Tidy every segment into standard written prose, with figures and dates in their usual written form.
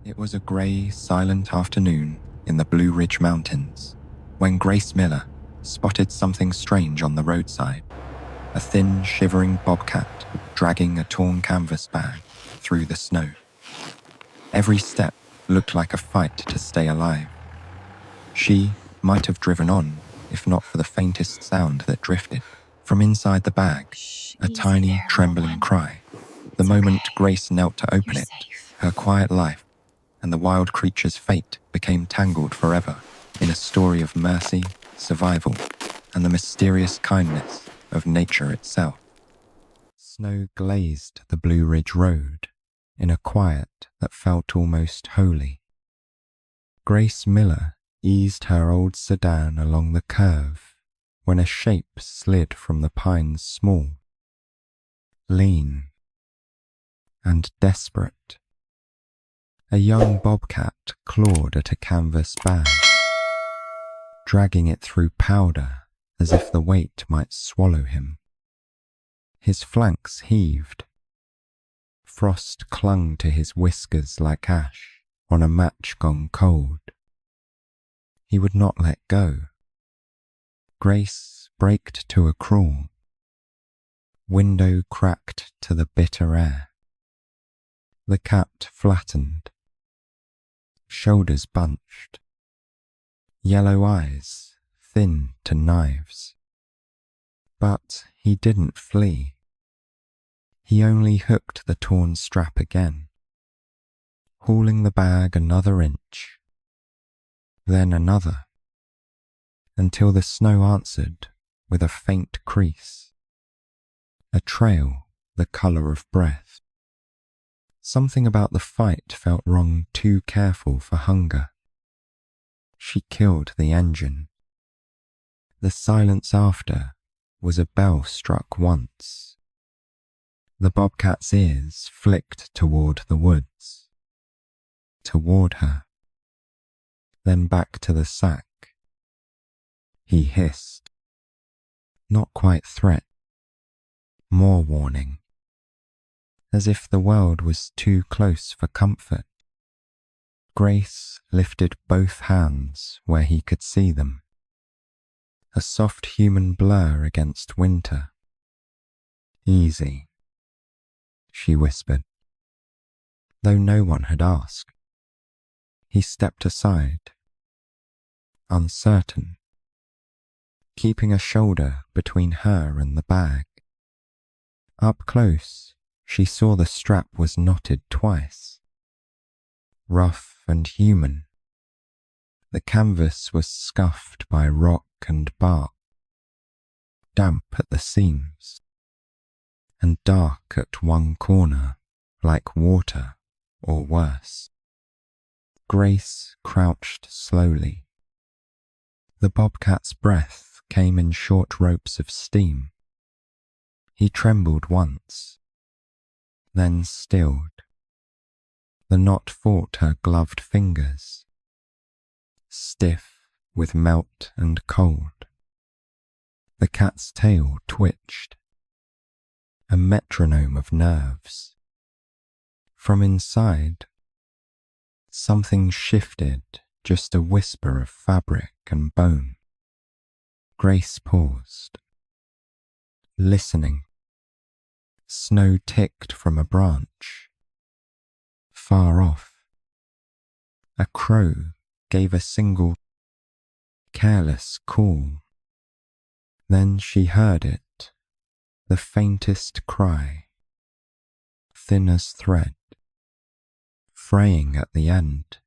It was a grey, silent afternoon in the Blue Ridge Mountains when Grace Miller spotted something strange on the roadside. A thin, shivering bobcat dragging a torn canvas bag through the snow. Every step looked like a fight to stay alive. She might have driven on if not for the faintest sound that drifted. From inside the bag, a tiny, trembling cry. The moment Grace knelt to open it, her quiet life and the wild creature's fate became tangled forever in a story of mercy, survival, and the mysterious kindness of nature itself. Snow glazed the Blue Ridge Road in a quiet that felt almost holy. Grace Miller eased her old sedan along the curve when a shape slid from the pines, small, lean, and desperate. A young bobcat clawed at a canvas bag, dragging it through powder as if the weight might swallow him. His flanks heaved. Frost clung to his whiskers like ash on a match gone cold. He would not let go. Grace braked to a crawl. Window cracked to the bitter air. The cat flattened. Shoulders bunched. Yellow eyes thin to knives. But he didn't flee. He only hooked the torn strap again, hauling the bag another inch, then another, until the snow answered with a faint crease, a trail the color of breath. Something about the fight felt wrong, too careful for hunger. She killed the engine. The silence after was a bell struck once. The bobcat's ears flicked toward the woods, toward her, then back to the sack. He hissed. Not quite threat, more warning. As if the world was too close for comfort. Grace lifted both hands where he could see them. A soft human blur against winter. Easy, she whispered, though no one had asked. He stepped aside, uncertain, keeping a shoulder between her and the bag. Up close, she saw the strap was knotted twice. Rough and human. The canvas was scuffed by rock and bark, damp at the seams, and dark at one corner, like water or worse. Grace crouched slowly. The bobcat's breath came in short ropes of steam. He trembled once, then stilled. The knot fought her gloved fingers, stiff with melt and cold. The cat's tail twitched, a metronome of nerves. From inside, something shifted, just a whisper of fabric and bone. Grace paused, listening. Snow ticked from a branch. Far off, a crow gave a single, careless call. Then she heard it, the faintest cry, thin as thread, fraying at the end.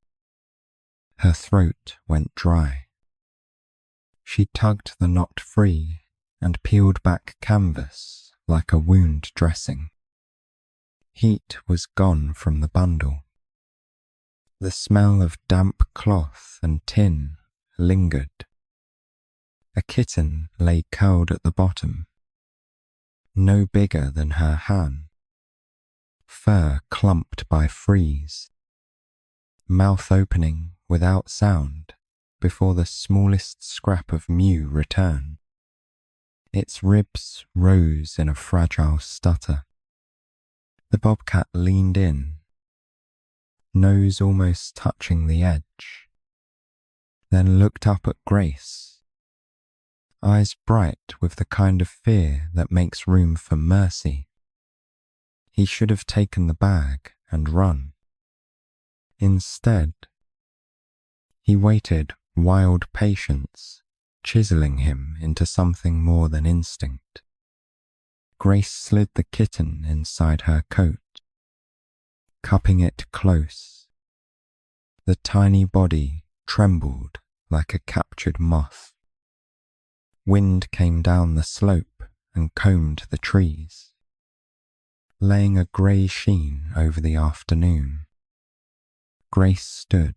Her throat went dry. She tugged the knot free and peeled back canvas like a wound dressing. Heat was gone from the bundle. The smell of damp cloth and tin lingered. A kitten lay curled at the bottom, no bigger than her hand, fur clumped by freeze, mouth opening without sound before the smallest scrap of mew returned. Its ribs rose in a fragile stutter. The bobcat leaned in, nose almost touching the edge, then looked up at Grace, eyes bright with the kind of fear that makes room for mercy. He should have taken the bag and run. Instead, he waited wild patience, chiseling him into something more than instinct. Grace slid the kitten inside her coat, cupping it close. The tiny body trembled like a captured moth. Wind came down the slope and combed the trees, laying a grey sheen over the afternoon. Grace stood,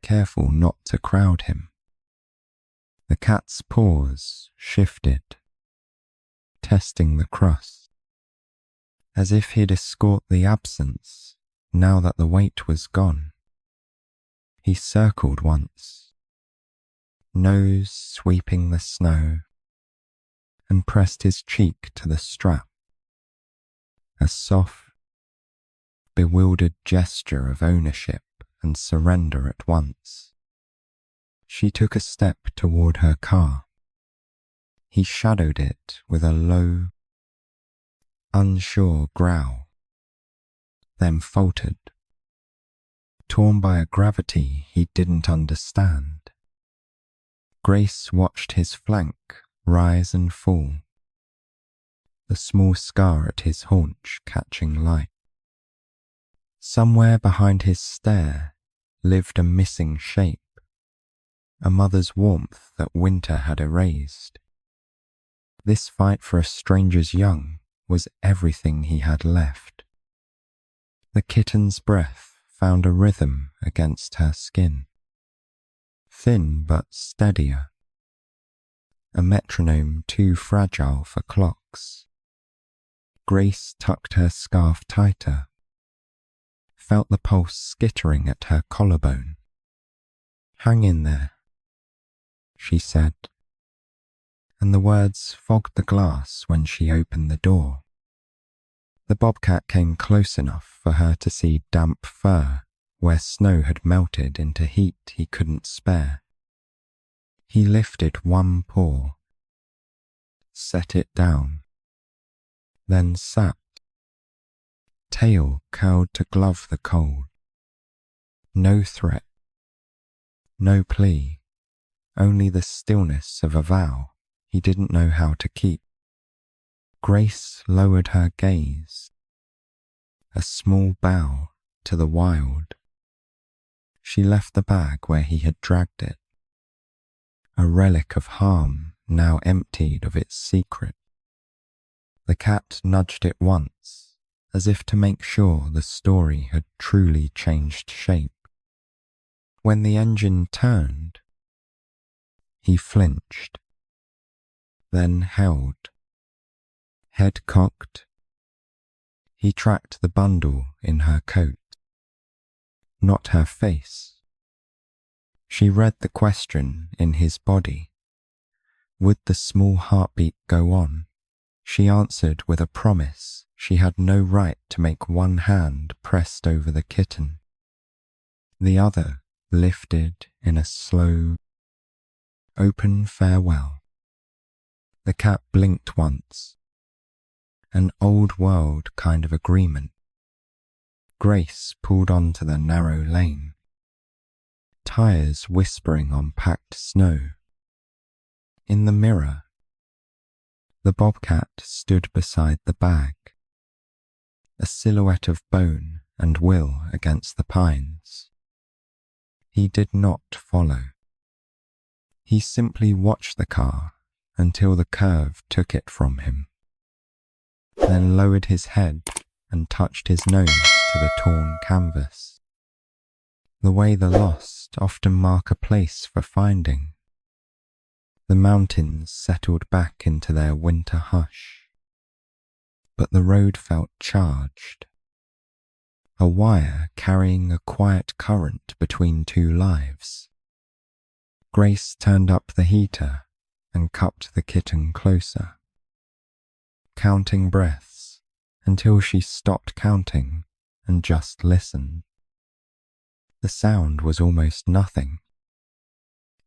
careful not to crowd him. The cat's paws shifted, testing the crust, as if he'd escort the absence now that the weight was gone. He circled once, nose sweeping the snow, and pressed his cheek to the strap. A soft, bewildered gesture of ownership and surrender at once. She took a step toward her car. He shadowed it with a low, unsure growl, then faltered, torn by a gravity he didn't understand. Grace watched his flank rise and fall, the small scar at his haunch catching light. Somewhere behind his stare lived a missing shape, a mother's warmth that winter had erased. This fight for a stranger's young was everything he had left. The kitten's breath found a rhythm against her skin, thin but steadier, a metronome too fragile for clocks. Grace tucked her scarf tighter, felt the pulse skittering at her collarbone. "Hang in there," she said, and the words fogged the glass when she opened the door. The bobcat came close enough for her to see damp fur where snow had melted into heat he couldn't spare. He lifted one paw, set it down, then sat, tail curled to glove the cold. No threat, no plea, only the stillness of a vow he didn't know how to keep. Grace lowered her gaze, a small bow to the wild. She left the bag where he had dragged it, a relic of harm now emptied of its secret. The cat nudged it once, as if to make sure the story had truly changed shape. When the engine turned, he flinched, then held. Head cocked, he tracked the bundle in her coat, not her face. She read the question in his body. Would the small heartbeat go on? She answered with a promise she had no right to make one hand pressed over the kitten, the other lifted in a slow, open farewell. The cat blinked once, an old world kind of agreement. Grace pulled onto the narrow lane, tires whispering on packed snow. In the mirror, the bobcat stood beside the bag, a silhouette of bone and will against the pines. He did not follow. He simply watched the car until the curve took it from him, then lowered his head and touched his nose to the torn canvas. The way the lost often mark a place for finding. The mountains settled back into their winter hush, but the road felt charged, a wire carrying a quiet current between two lives. Grace turned up the heater and cupped the kitten closer, counting breaths until she stopped counting and just listened. The sound was almost nothing,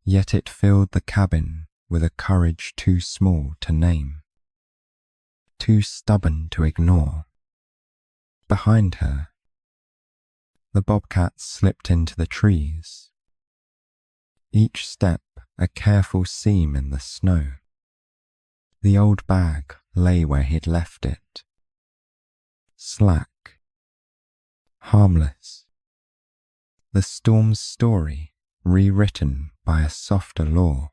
yet it filled the cabin with a courage too small to name, too stubborn to ignore. Behind her, the bobcat slipped into the trees, each step a careful seam in the snow. The old bag lay where he'd left it, slack, harmless, the storm's story rewritten by a softer law.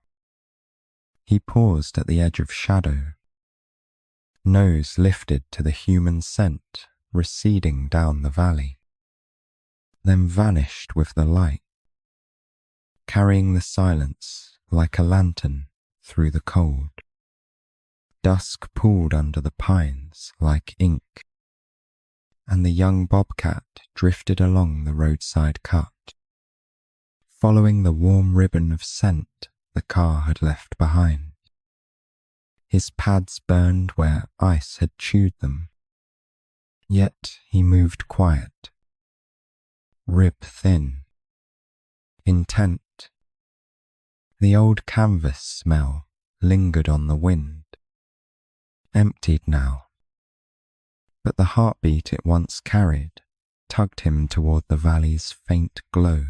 He paused at the edge of shadow, nose lifted to the human scent receding down the valley, then vanished with the light, carrying the silence like a lantern through the cold. Dusk pooled under the pines like ink, and the young bobcat drifted along the roadside cut, following the warm ribbon of scent the car had left behind. His pads burned where ice had chewed them, yet he moved quiet, rib thin, intent. The old canvas smell lingered on the wind, emptied now, but the heartbeat it once carried tugged him toward the valley's faint glow.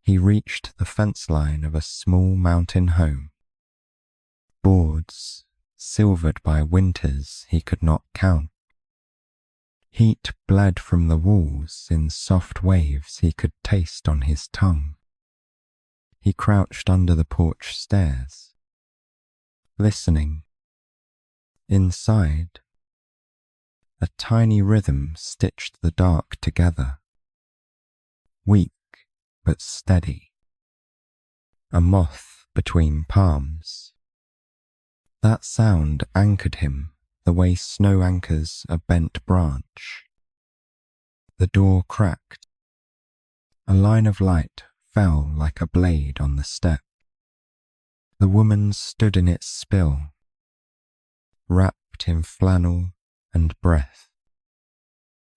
He reached the fence line of a small mountain home, boards silvered by winters he could not count. Heat bled from the walls in soft waves he could taste on his tongue. He crouched under the porch stairs, listening. Inside, a tiny rhythm stitched the dark together, weak but steady, a moth between palms. That sound anchored him the way snow anchors a bent branch. The door cracked. A line of light fell like a blade on the step. The woman stood in its spill, wrapped in flannel and breath,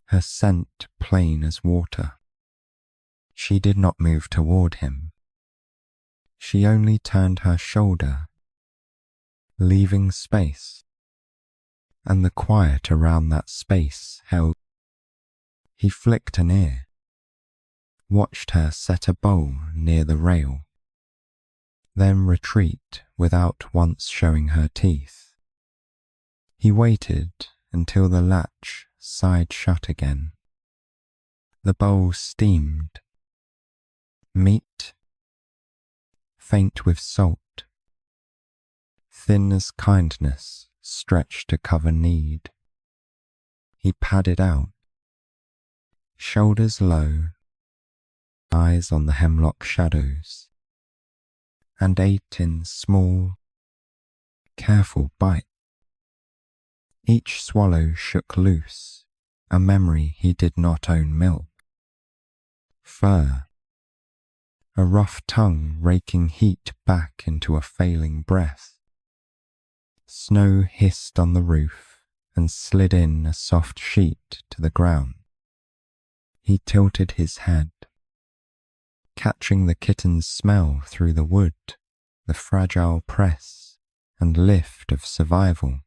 her scent plain as water. She did not move toward him. She only turned her shoulder, leaving space, and the quiet around that space held. He flicked an ear, watched her set a bowl near the rail, then retreat without once showing her teeth. He waited until the latch sighed shut again. The bowl steamed. Meat, faint with salt, thin as kindness stretched to cover need. He padded out, shoulders low, eyes on the hemlock shadows, and ate in small, careful bites. Each swallow shook loose a memory he did not own milk, fur, a rough tongue raking heat back into a failing breath. Snow hissed on the roof and slid in a soft sheet to the ground. He tilted his head, catching the kitten's smell through the wood, the fragile press and lift of survival.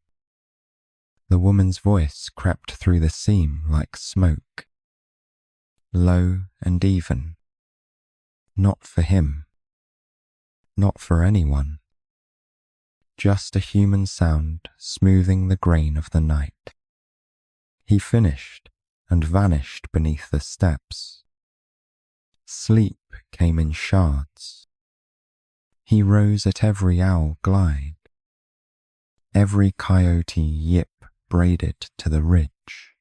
The woman's voice crept through the seam like smoke, low and even. Not for him, not for anyone. Just a human sound smoothing the grain of the night. He finished and vanished beneath the steps. Sleep came in shards. He rose at every owl glide, every coyote yip braided to the ridge.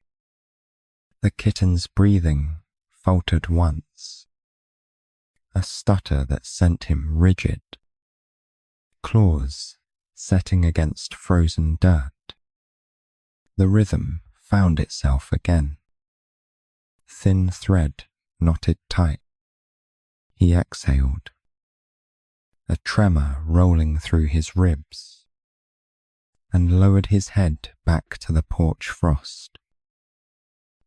The kitten's breathing faltered once, a stutter that sent him rigid, claws setting against frozen dirt. The rhythm found itself again. Thin thread knotted tight. He exhaled, a tremor rolling through his ribs, and lowered his head back to the porch frost.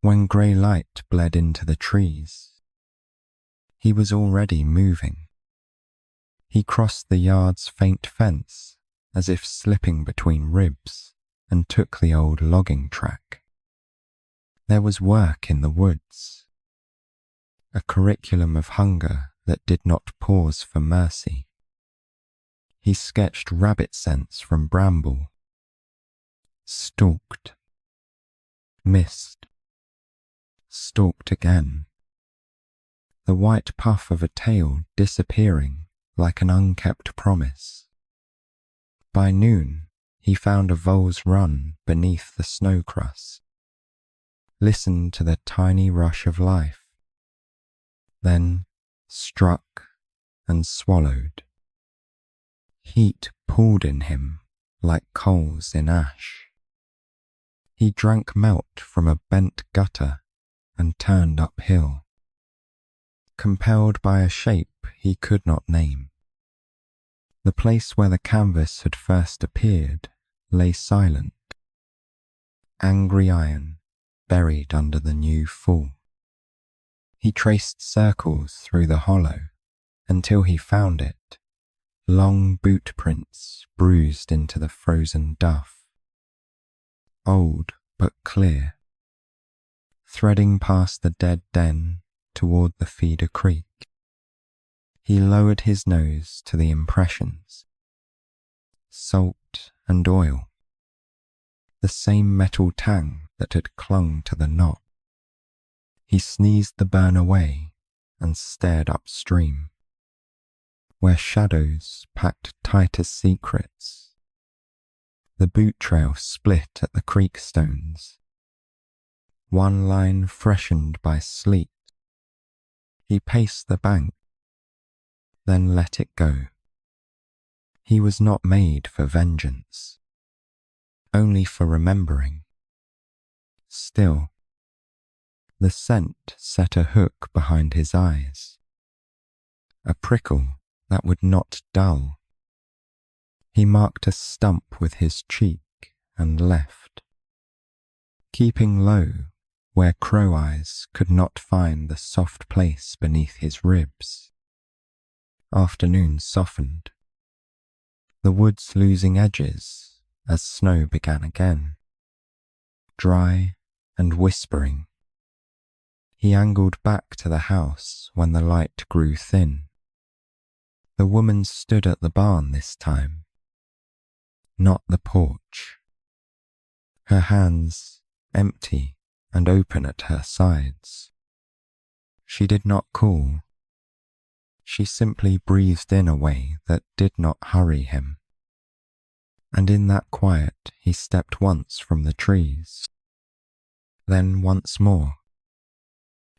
When grey light bled into the trees, He was already moving. He crossed the yard's faint fence as if slipping between ribs and took the old logging track. There was work in the woods, a curriculum of hunger that did not pause for mercy. He sketched rabbit scents from bramble, stalked, missed, stalked again, the white puff of a tail disappearing like an unkept promise. By noon, he found a vole's run beneath the snow crust, listened to the tiny rush of life, then struck and swallowed. Heat pooled in him like coals in ash. He drank melt from a bent gutter and turned uphill, compelled by a shape he could not name. The place where the canvas had first appeared lay silent, angry iron buried under the new fall. He traced circles through the hollow until he found it, long boot prints bruised into the frozen duff. Old but clear, threading past the dead den toward the feeder creek. He lowered his nose to the impressions. Salt and oil, the same metal tang that had clung to the knot. He sneezed the burn away and stared upstream, where shadows packed tight as secrets. The boot trail split at the creek stones, one line freshened by sleet. He paced the bank, then let it go. He was not made for vengeance, only for remembering. Still, the scent set a hook behind his eyes, a prickle that would not dull. He marked a stump with his cheek and left, keeping low where crow eyes could not find the soft place beneath his ribs. Afternoon softened, the woods losing edges as snow began again, dry and whispering. He angled back to the house when the light grew thin. The woman stood at the barn this time, not the porch, her hands empty and open at her sides. She did not call. She simply breathed in a way that did not hurry him. And in that quiet he stepped once from the trees, then once more.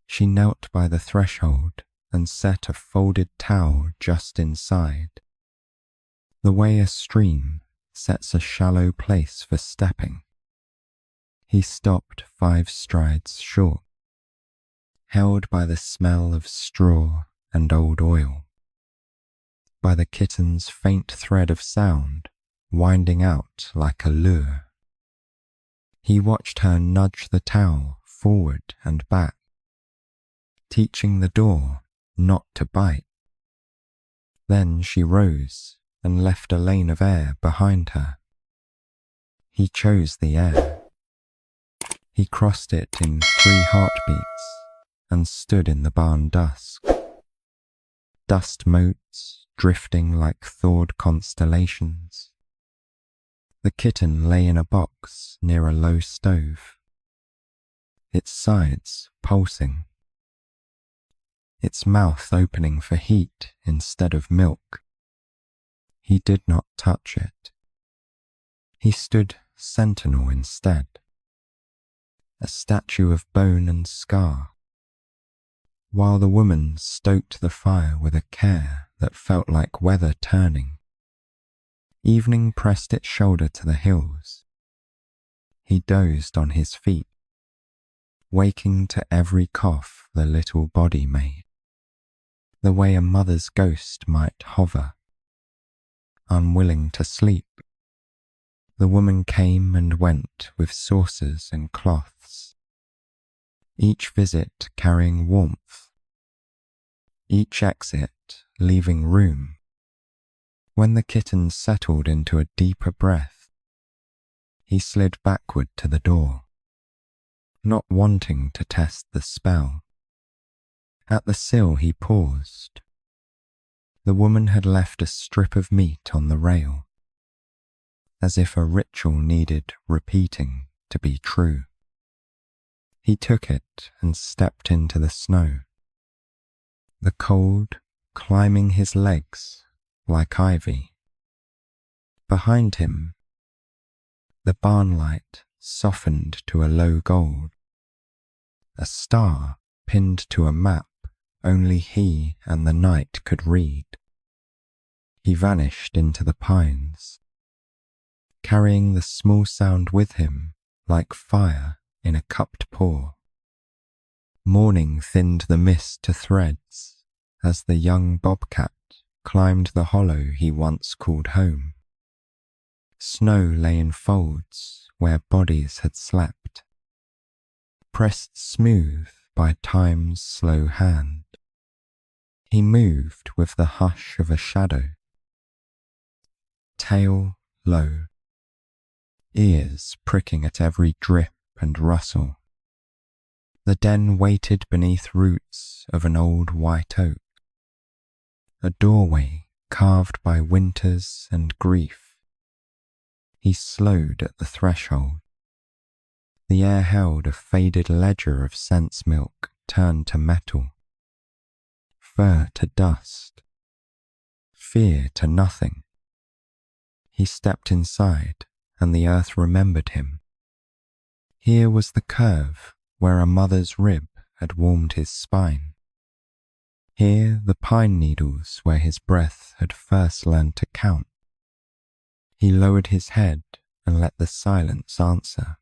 She knelt by the threshold and set a folded towel just inside, the way a stream sets a shallow place for stepping. He stopped 5 strides short, held by the smell of straw and old oil, by the kitten's faint thread of sound winding out like a lure. He watched her nudge the towel forward and back, teaching the door not to bite. Then she rose and left a lane of air behind her. He chose the air. He crossed it in 3 heartbeats and stood in the barn dusk. Dust motes drifting like thawed constellations. The kitten lay in a box near a low stove, its sides pulsing, its mouth opening for heat instead of milk. He did not touch it. He stood sentinel instead, a statue of bone and scar, while the woman stoked the fire with a care that felt like weather turning. Evening pressed its shoulder to the hills. He dozed on his feet, waking to every cough the little body made, the way a mother's ghost might hover, unwilling to sleep. The woman came and went with saucers and cloths, each visit carrying warmth, each exit leaving room. When the kitten settled into a deeper breath, he slid backward to the door, not wanting to test the spell. At the sill he paused. The woman had left a strip of meat on the rail, as if a ritual needed repeating to be true. He took it and stepped into the snow, the cold climbing his legs like ivy. Behind him, the barn light softened to a low gold, a star pinned to a map only he and the night could read. He vanished into the pines, carrying the small sound with him like fire in a cupped paw. Morning thinned the mist to threads as the young bobcat climbed the hollow he once called home. Snow lay in folds where bodies had slept, pressed smooth by time's slow hand. He moved with the hush of a shadow, tail low, ears pricking at every drip and rustle. The den waited beneath roots of an old white oak, a doorway carved by winters and grief. He slowed at the threshold. The air held a faded ledger of sense milk turned to metal, fur to dust, fear to nothing. He stepped inside, and the earth remembered him. Here was the curve where a mother's rib had warmed his spine. Here the pine needles where his breath had first learned to count. He lowered his head and let the silence answer.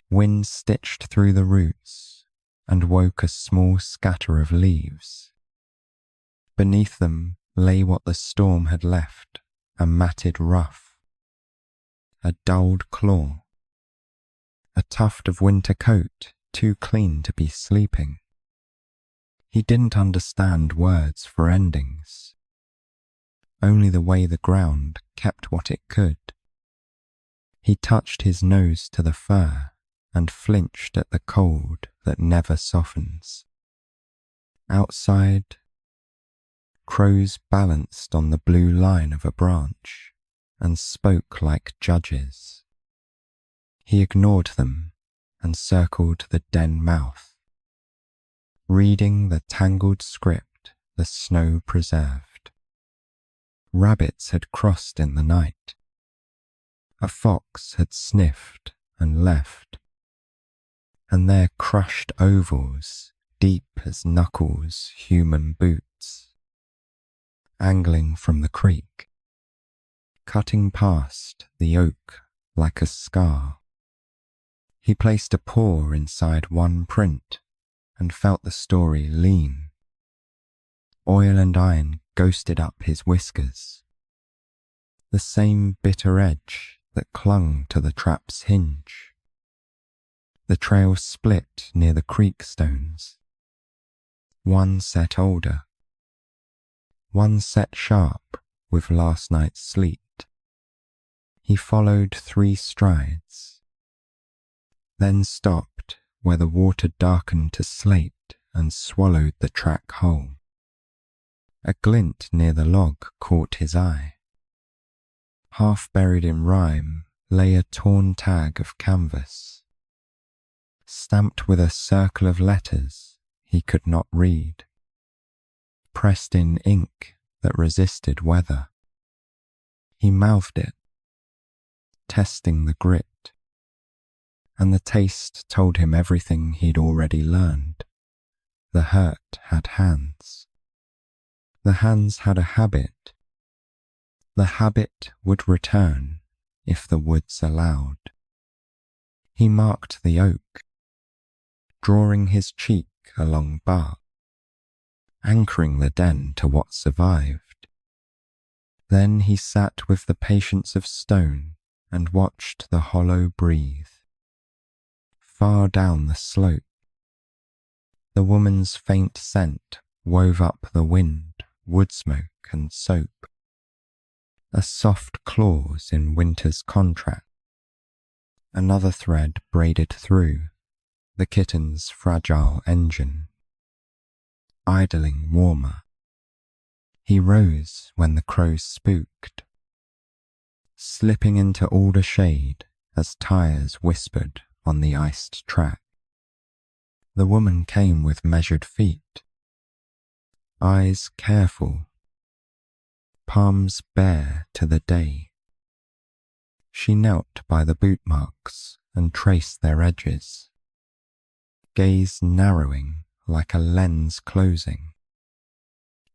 Wind stitched through the roots and woke a small scatter of leaves. Beneath them lay what the storm had left, a matted ruff, a dulled claw, a tuft of winter coat too clean to be sleeping. He didn't understand words for endings, only the way the ground kept what it could. He touched his nose to the fur and flinched at the cold that never softens. Outside, crows balanced on the blue line of a branch and spoke like judges. He ignored them and circled the den mouth, reading the tangled script the snow preserved. Rabbits had crossed in the night. A fox had sniffed and left, and their crushed ovals, deep as knuckles, human boots, angling from the creek, cutting past the oak like a scar. He placed a paw inside one print and felt the story lean. Oil and iron ghosted up his whiskers, the same bitter edge that clung to the trap's hinge. The trail split near the creek stones, one set older, one set sharp with last night's sleet. He followed 3 strides, then stopped where the water darkened to slate and swallowed the track whole. A glint near the log caught his eye. Half buried in rime lay a torn tag of canvas, stamped with a circle of letters he could not read, pressed in ink that resisted weather. He mouthed it, testing the grit, and the taste told him everything he'd already learned. The hurt had hands. The hands had a habit. The habit would return if the woods allowed. He marked the oak, drawing his cheek along bark, anchoring the den to what survived. Then he sat with the patience of stone and watched the hollow breathe. Far down the slope, the woman's faint scent wove up the wind, wood smoke and soap, a soft clause in winter's contract, another thread braided through the kitten's fragile engine. Idling warmer, he rose when the crows spooked, slipping into alder shade as tires whispered on the iced track. The woman came with measured feet, eyes careful, palms bare to the day. She knelt by the boot marks and traced their edges, gaze narrowing like a lens closing.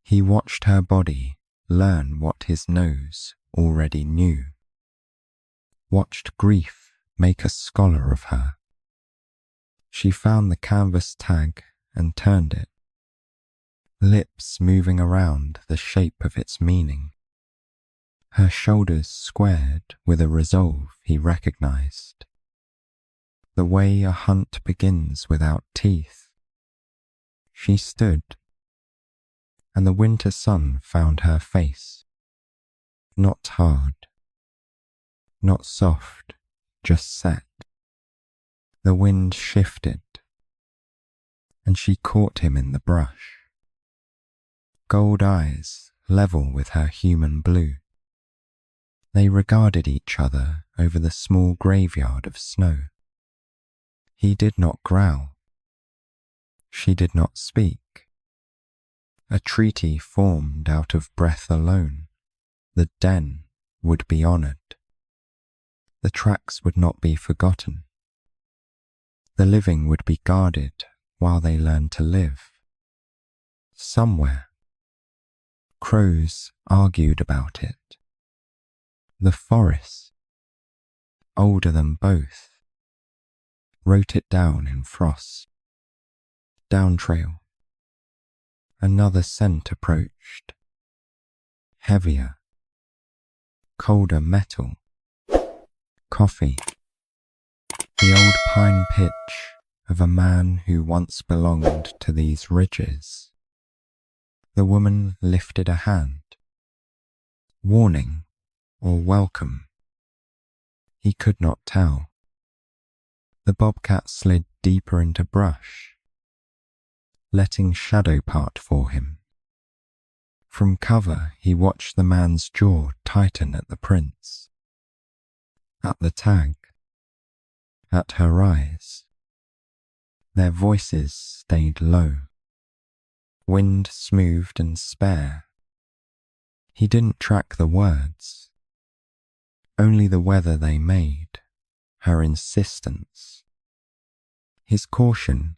He watched her body learn what his nose already knew, watched grief make a scholar of her. She found the canvas tag and turned it, lips moving around the shape of its meaning. Her shoulders squared with a resolve he recognized. The way a hunt begins without teeth. She stood, and the winter sun found her face. Not hard, not soft, just set. The wind shifted, and she caught him in the brush. Gold eyes level with her human blue. They regarded each other over the small graveyard of snow. He did not growl. She did not speak. A treaty formed out of breath alone. The den would be honored. The tracks would not be forgotten. The living would be guarded while they learned to live. Somewhere, crows argued about it. The forest, older than both, wrote it down in frost. Down trail. Another scent approached. Heavier, colder metal. Coffee. The old pine pitch of a man who once belonged to these ridges. The woman lifted a hand. Warning or welcome? He could not tell. The bobcat slid deeper into brush, letting shadow part for him. From cover, he watched the man's jaw tighten at the prints, at the tag, at her eyes. Their voices stayed low. Wind smoothed and spare. He didn't track the words, only the weather they made, her insistence. His caution,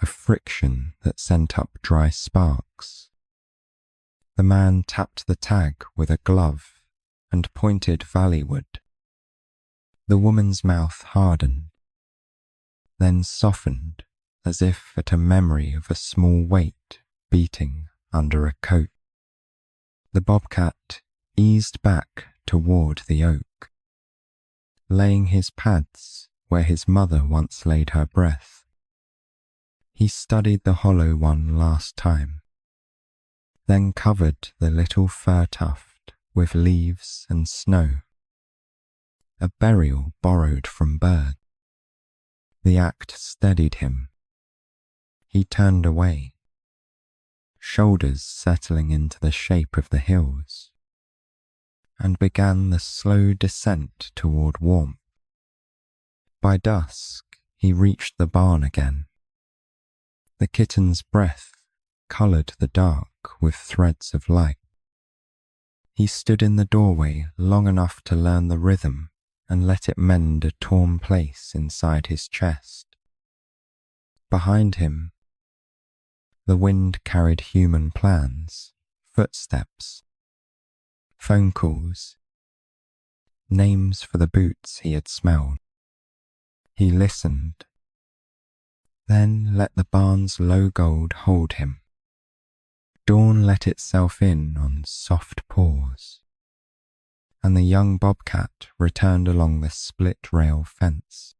a friction that sent up dry sparks. The man tapped the tag with a glove and pointed valleyward. The woman's mouth hardened, then softened as if at a memory of a small weight beating under a coat. The bobcat eased back toward the oak, laying his pads where his mother once laid her breath. He studied the hollow one last time, then covered the little fir tuft with leaves and snow. A burial borrowed from bird. The act steadied him. He turned away, shoulders settling into the shape of the hills, and began the slow descent toward warmth. By dusk, he reached the barn again. The kitten's breath colored the dark with threads of light. He stood in the doorway long enough to learn the rhythm and let it mend a torn place inside his chest. Behind him, the wind carried human plans, footsteps, phone calls, names for the boots he had smelled. He listened, then let the barn's low gold hold him. Dawn let itself in on soft paws, and the young bobcat returned along the split rail fence,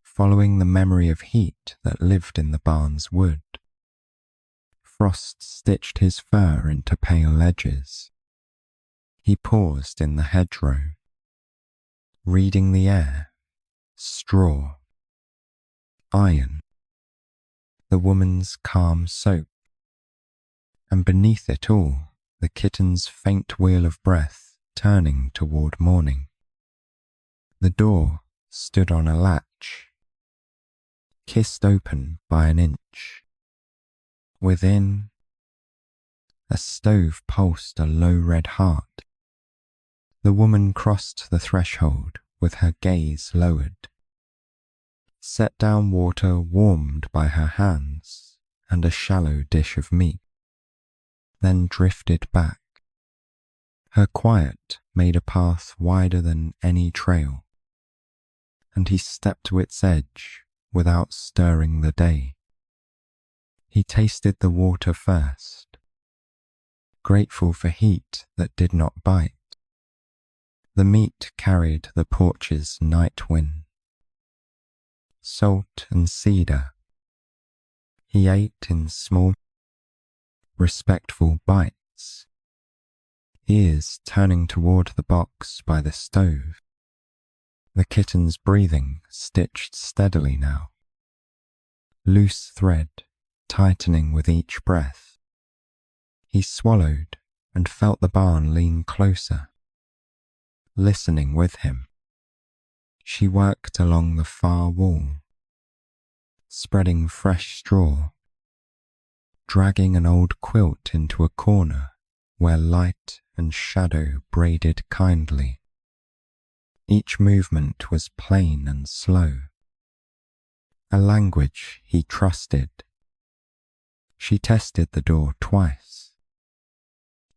following the memory of heat that lived in the barn's wood. frost stitched his fur into pale edges. He paused in the hedgerow, reading the air, straw, iron, the woman's calm soap, and beneath it all, the kitten's faint wheel of breath turning toward morning. The door stood on a latch, kissed open by an inch. Within, a stove pulsed a low red heart. The woman crossed the threshold with her gaze lowered, set down water warmed by her hands and a shallow dish of meat, then drifted back. Her quiet made a path wider than any trail, and he stepped to its edge without stirring the day. He tasted the water first, grateful for heat that did not bite. The meat carried the porch's night wind. Salt and cedar. He ate in small, respectful bites, ears turning toward the box by the stove. The kitten's breathing stitched steadily now, loose thread tightening with each breath. He swallowed and felt the barn lean closer, listening with him. She worked along the far wall, spreading fresh straw, dragging an old quilt into a corner where light and shadow braided kindly. Each movement was plain and slow, a language he trusted. She tested the door twice,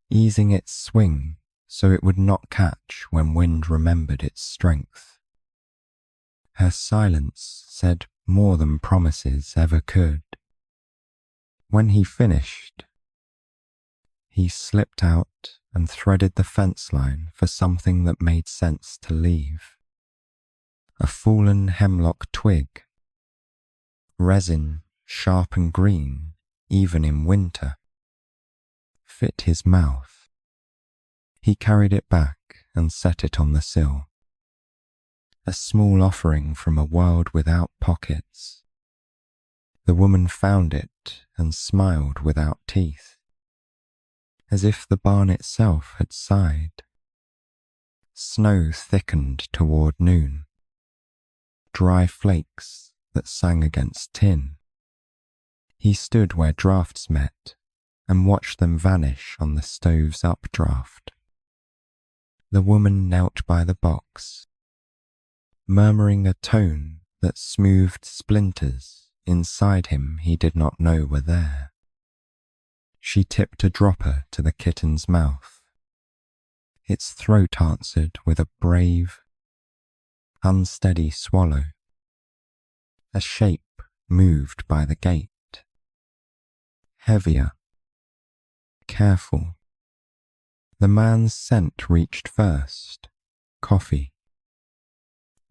easing its swing so it would not catch when wind remembered its strength. Her silence said more than promises ever could. When he finished, he slipped out and threaded the fence line for something that made sense to leave. A fallen hemlock twig, resin sharp and green even in winter, fit his mouth. He carried it back and set it on the sill. A small offering from a world without pockets. The woman found it and smiled without teeth, as if the barn itself had sighed. Snow thickened toward noon, dry flakes that sang against tin. He stood where drafts met and watched them vanish on the stove's updraft. The woman knelt by the box, murmuring a tone that smoothed splinters inside him he did not know were there. She tipped a dropper to the kitten's mouth. Its throat answered with a brave, unsteady swallow. A shape moved by the gate. Heavier, careful. The man's scent reached first. Coffee.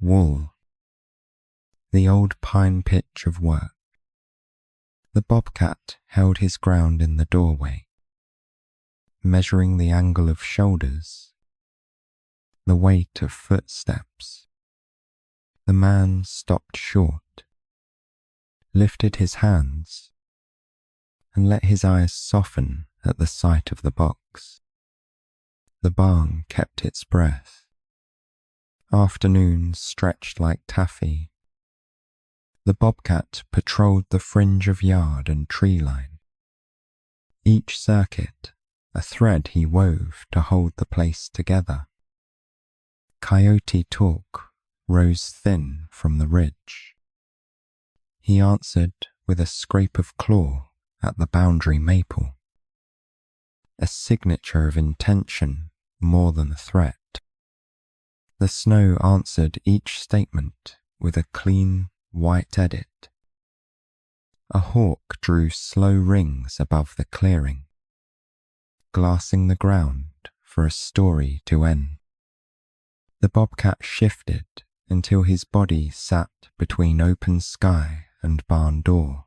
Wool. The old pine pitch of work. The bobcat held his ground in the doorway, measuring the angle of shoulders, the weight of footsteps. The man stopped short, lifted his hands, and let his eyes soften at the sight of the box. The barn kept its breath. Afternoons stretched like taffy. The bobcat patrolled the fringe of yard and tree line. Each circuit, a thread he wove to hold the place together. Coyote talk rose thin from the ridge. He answered with a scrape of claw at the boundary maple, a signature of intention more than a threat. The snow answered each statement with a clean, white edit. A hawk drew slow rings above the clearing, glassing the ground for a story to end. The bobcat shifted until his body sat between open sky and barn door.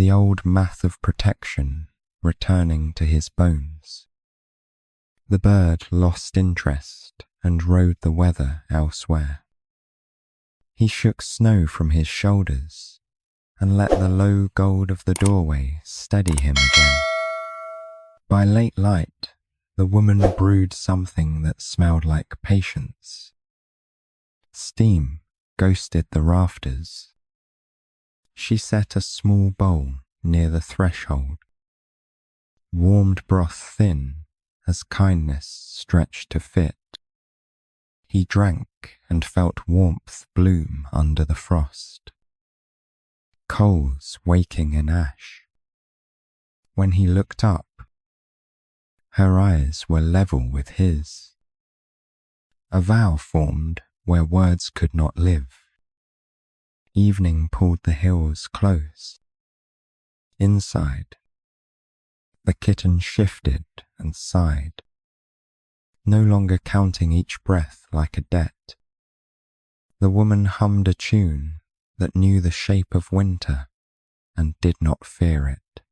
the old math of protection returning to his bones. The bird lost interest and rode the weather elsewhere. He shook snow from his shoulders and let the low gold of the doorway steady him again. By late light, the woman brewed something that smelled like patience. Steam ghosted the rafters. She set a small bowl near the threshold, warmed broth thin as kindness stretched to fit. He drank and felt warmth bloom under the frost, coals waking in ash. When he looked up, her eyes were level with his. A vow formed where words could not live. Evening pulled the hills close. Inside, the kitten shifted and sighed, no longer counting each breath like a debt. The woman hummed a tune that knew the shape of winter and did not fear it.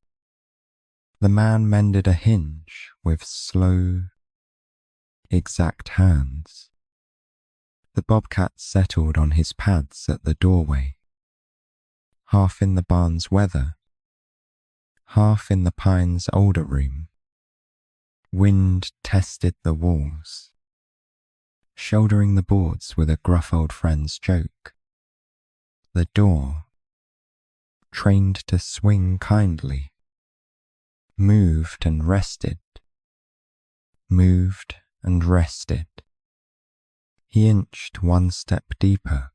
The man mended a hinge with slow, exact hands. The bobcat settled on his pads at the doorway, half in the barn's weather, half in the pine's older room. Wind tested the walls, shouldering the boards with a gruff old friend's joke. The door, trained to swing kindly, moved and rested, moved and rested. He inched one step deeper,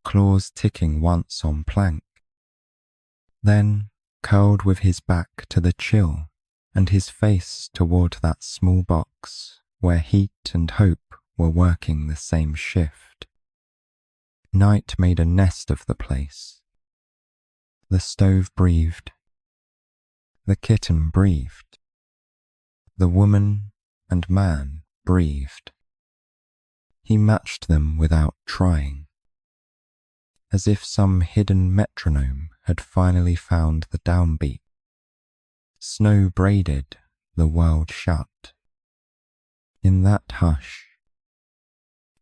claws ticking once on plank, then curled with his back to the chill and his face toward that small box where heat and hope were working the same shift. Night made a nest of the place. The stove breathed. The kitten breathed. The woman and man breathed. He matched them without trying, as if some hidden metronome had finally found the downbeat. Snow braided, the world shut. In that hush,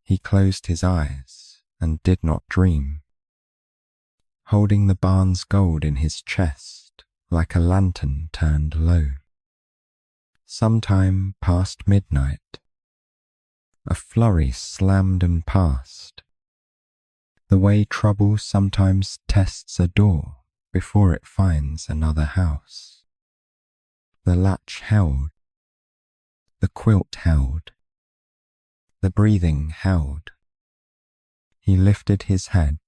he closed his eyes and did not dream, holding the barn's gold in his chest like a lantern turned low. Sometime past midnight, a flurry slammed and passed, the way trouble sometimes tests a door before it finds another house. The latch held, the quilt held, the breathing held. He lifted his head,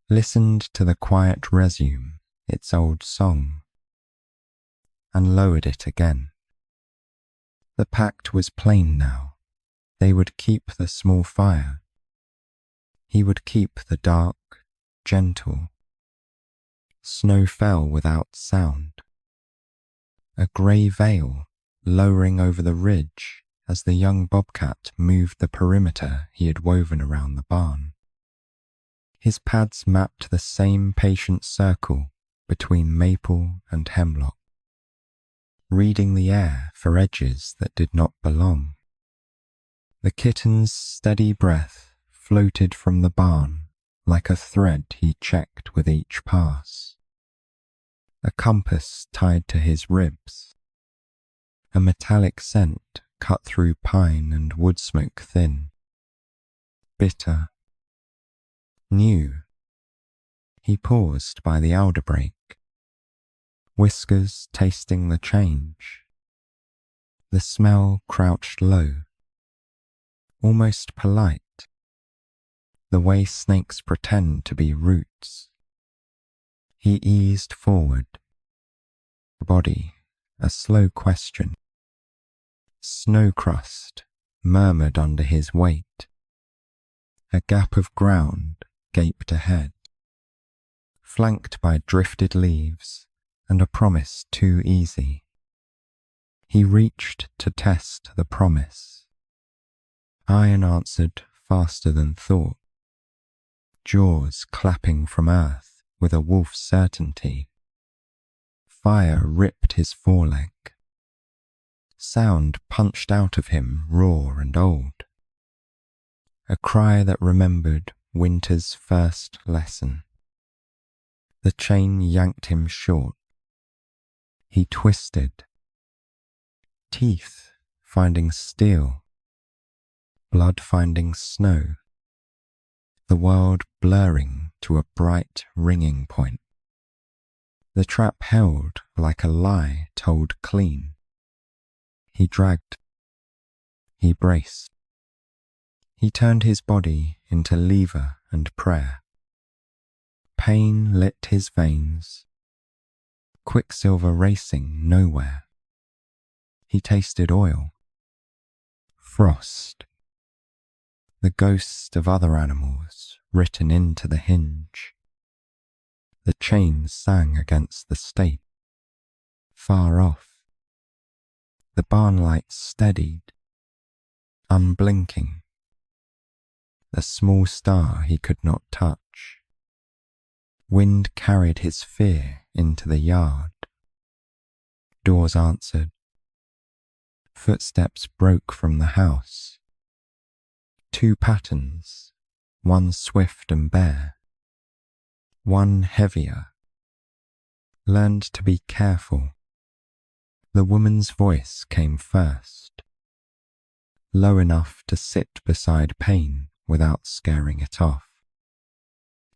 listened to the quiet resume its old song, and lowered it again. The pact was plain now. They would keep the small fire. He would keep the dark, gentle. Snow fell without sound. A grey veil lowering over the ridge as the young bobcat moved the perimeter he had woven around the barn. His pads mapped the same patient circle between maple and hemlock, reading the air for edges that did not belong. The kitten's steady breath floated from the barn like a thread he checked with each pass. A compass tied to his ribs. A metallic scent cut through pine and wood smoke thin. Bitter. New. He paused by the alderbrake, whiskers tasting the change. The smell crouched low, almost polite, the way snakes pretend to be roots. He eased forward, body a slow question. Snow crust murmured under his weight. A gap of ground gaped ahead, flanked by drifted leaves and a promise too easy. He reached to test the promise. Iron answered faster than thought, jaws clapping from earth with a wolf's certainty. Fire ripped his foreleg. Sound punched out of him raw and old. A cry that remembered winter's first lesson. The chain yanked him short. He twisted. Teeth finding steel. Blood finding snow. The world blurring to a bright ringing point. The trap held like a lie told clean. He dragged. He braced. He turned his body into lever and prayer. Pain lit his veins. Quicksilver racing nowhere. He tasted oil. Frost. The ghosts of other animals written into the hinge. The chain sang against the stake. Far off. The barn lights steadied, unblinking. The small star he could not touch. Wind carried his fear into the yard. Doors answered. Footsteps broke from the house. Two patterns, one swift and bare, one heavier. Learned to be careful. The woman's voice came first, low enough to sit beside pain without scaring it off.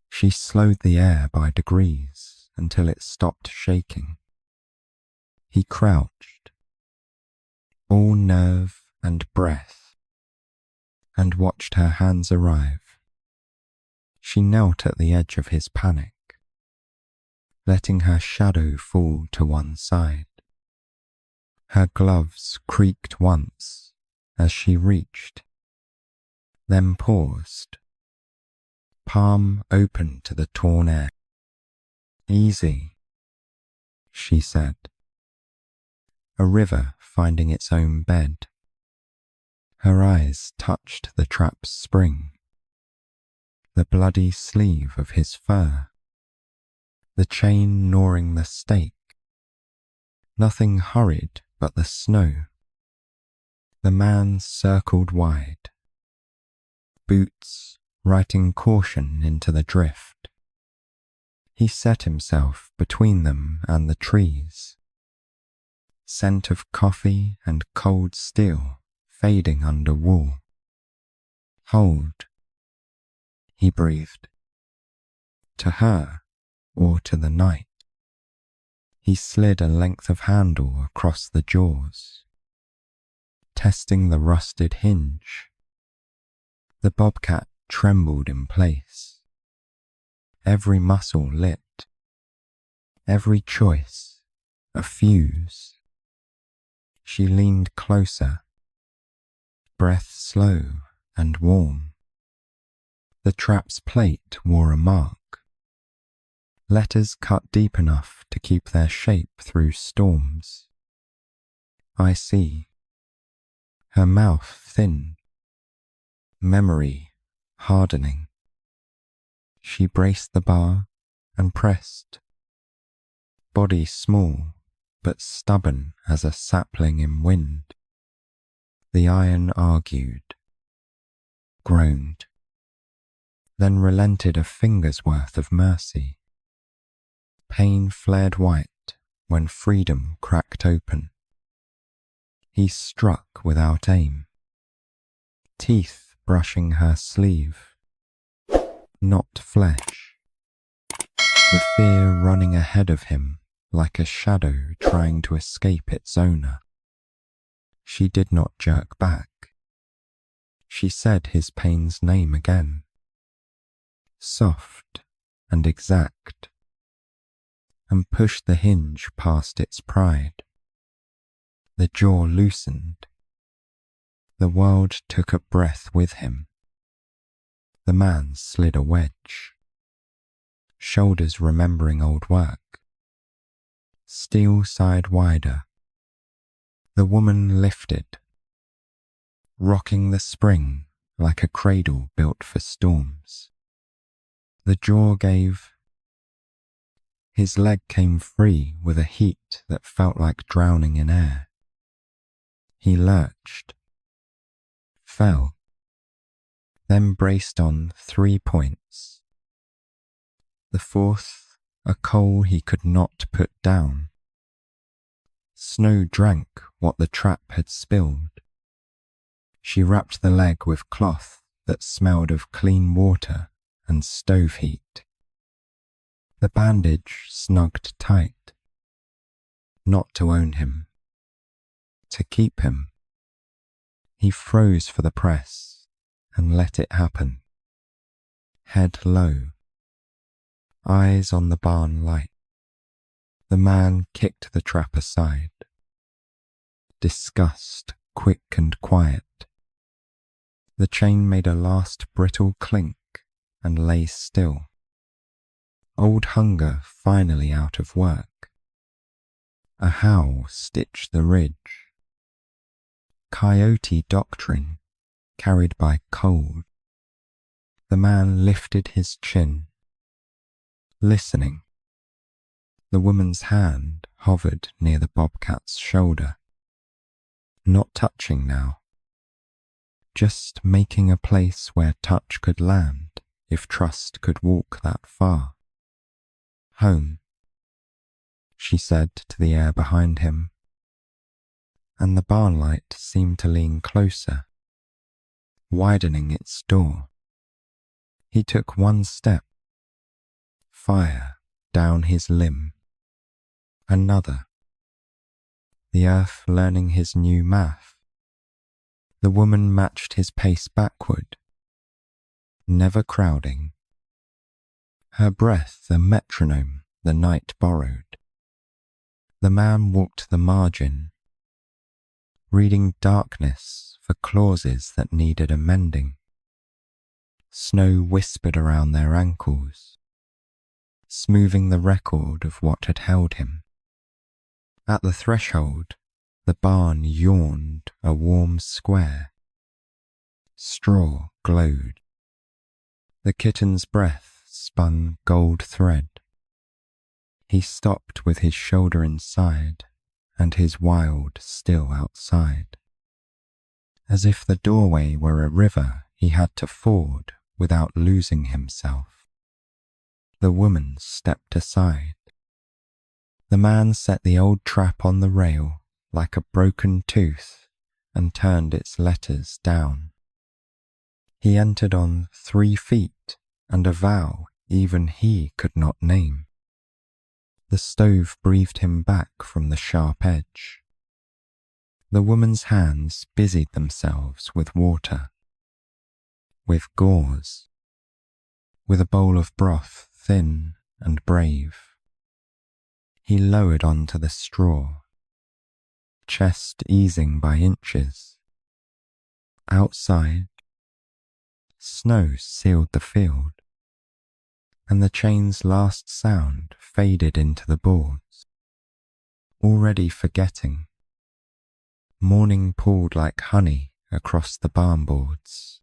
She slowed the air by degrees until it stopped shaking. He crouched, all nerve and breath, and watched her hands arrive. She knelt at the edge of his panic, letting her shadow fall to one side. Her gloves creaked once as she reached, then paused, palm open to the torn air. Easy, she said. A river finding its own bed. Her eyes touched the trap's spring, the bloody sleeve of his fur, the chain gnawing the stake. Nothing hurried but the snow. The man circled wide, boots writing caution into the drift. He set himself between them and the trees, scent of coffee and cold steel fading under wool. Hold, he breathed. To her or to the night. He slid a length of handle across the jaws, testing the rusted hinge. The bobcat trembled in place, every muscle lit, every choice a fuse. She leaned closer, breath slow and warm. The trap's plate wore a mark. Letters cut deep enough to keep their shape through storms. I see. Her mouth thin. Memory hardening. She braced the bar and pressed. Body small, but stubborn as a sapling in wind. The iron argued, groaned, then relented a finger's worth of mercy. Pain flared white when freedom cracked open. He struck without aim, teeth brushing her sleeve, not flesh. The fear running ahead of him like a shadow trying to escape its owner. She did not jerk back. She said his pain's name again, soft and exact, and pushed the hinge past its pride. The jaw loosened. The world took a breath with him. The man slid a wedge, shoulders remembering old work. Steel side wider. The woman lifted, rocking the spring like a cradle built for storms. The jaw gave His leg came free with a heat that felt like drowning in air. He lurched, fell, then braced on 3 points. The fourth, a coal he could not put down. Snow drank what the trap had spilled. She wrapped the leg with cloth that smelled of clean water and stove heat. The bandage snugged tight. Not to own him, to keep him. He froze for the press and let it happen. Head low, eyes on the barn light. The man kicked the trap aside. Disgust, quick and quiet. The chain made a last brittle clink and lay still. Old hunger finally out of work. A howl stitched the ridge. Coyote doctrine carried by cold. The man lifted his chin, listening. The woman's hand hovered near the bobcat's shoulder. Not touching now. Just making a place where touch could land if trust could walk that far. Home, she said to the air behind him, and the barn light seemed to lean closer, widening its door. He took one step, fire down his limb. Another, the earth learning his new math. The woman matched his pace backward, never crowding. Her breath a metronome the night borrowed. The man walked the margin, reading darkness for clauses that needed amending. Snow whispered around their ankles, smoothing the record of what had held him. At the threshold, the barn yawned a warm square. Straw glowed. The kitten's breath spun gold thread. He stopped with his shoulder inside and his wild still outside. As if the doorway were a river he had to ford without losing himself. The woman stepped aside. The man set the old trap on the rail like a broken tooth and turned its letters down. He entered on 3 feet and a vow even he could not name. The stove breathed him back from the sharp edge. The woman's hands busied themselves with water, with gauze, with a bowl of broth thin and brave. He lowered onto the straw, chest easing by inches. Outside, snow sealed the field, and the chain's last sound faded into the boards. Already forgetting, morning pooled like honey across the barn boards,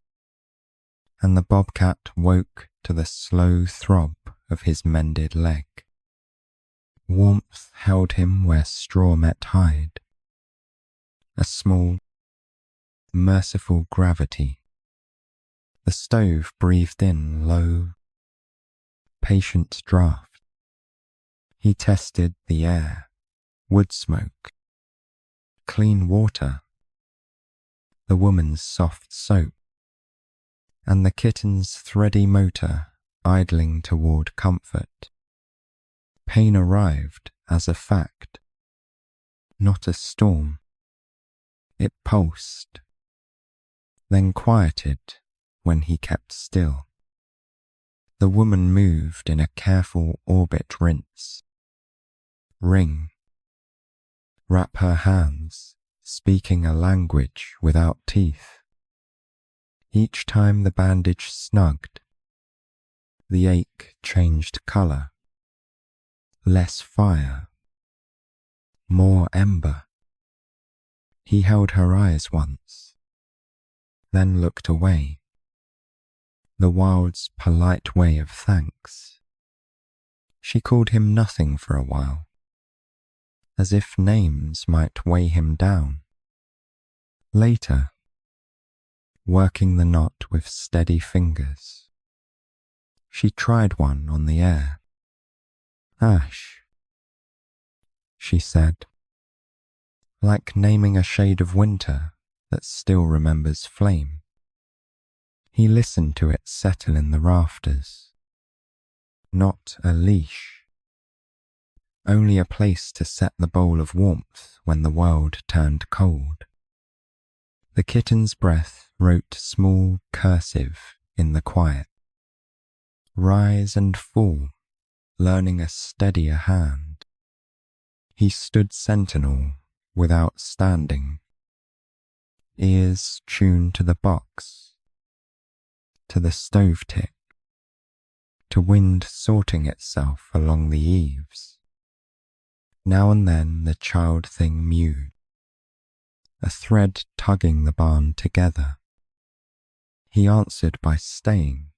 and the bobcat woke to the slow throb of his mended leg. Warmth held him where straw met hide. A small, merciful gravity. The stove breathed in low, patient draught. He tested the air, wood smoke, clean water, the woman's soft soap, and the kitten's thready motor idling toward comfort. Pain arrived as a fact, not a storm. It pulsed, then quieted when he kept still. The woman moved in a careful orbit rinse. Ring. Wrap her hands, speaking a language without teeth. Each time the bandage snugged, the ache changed color. Less fire, more ember. He held her eyes once, then looked away. The wild's polite way of thanks. She called him nothing for a while, as if names might weigh him down. Later, working the knot with steady fingers, she tried one on the air. "Ash," she said, like naming a shade of winter that still remembers flame. He listened to it settle in the rafters. Not a leash, only a place to set the bowl of warmth when the world turned cold. The kitten's breath wrote small cursive in the quiet. Rise and fall, learning a steadier hand. He stood sentinel without standing, ears tuned to the box, to the stove tick, to wind sorting itself along the eaves. Now and then the child thing mewed, a thread tugging the barn together. He answered by staying,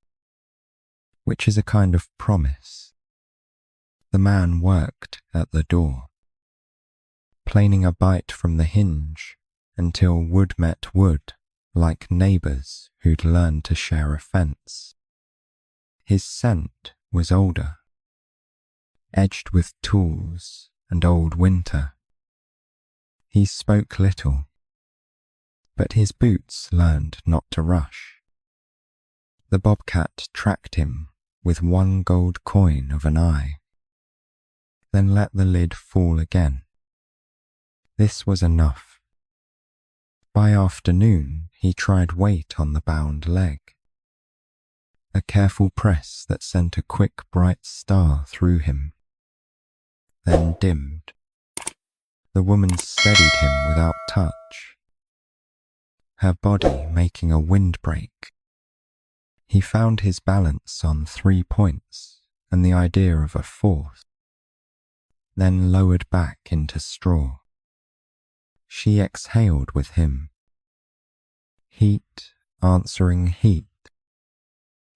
which is a kind of promise. The man worked at the door, planing a bite from the hinge until wood met wood like neighbours who'd learned to share a fence. His scent was older, edged with tools and old winter. He spoke little, but his boots learned not to rush. The bobcat tracked him with one gold coin of an eye, then let the lid fall again. This was enough. By afternoon he tried weight on the bound leg, a careful press that sent a quick bright star through him, then dimmed. The woman steadied him without touch, her body making a windbreak. He found his balance on 3 points and the idea of a fourth, then lowered back into straw. She exhaled with him, heat answering heat.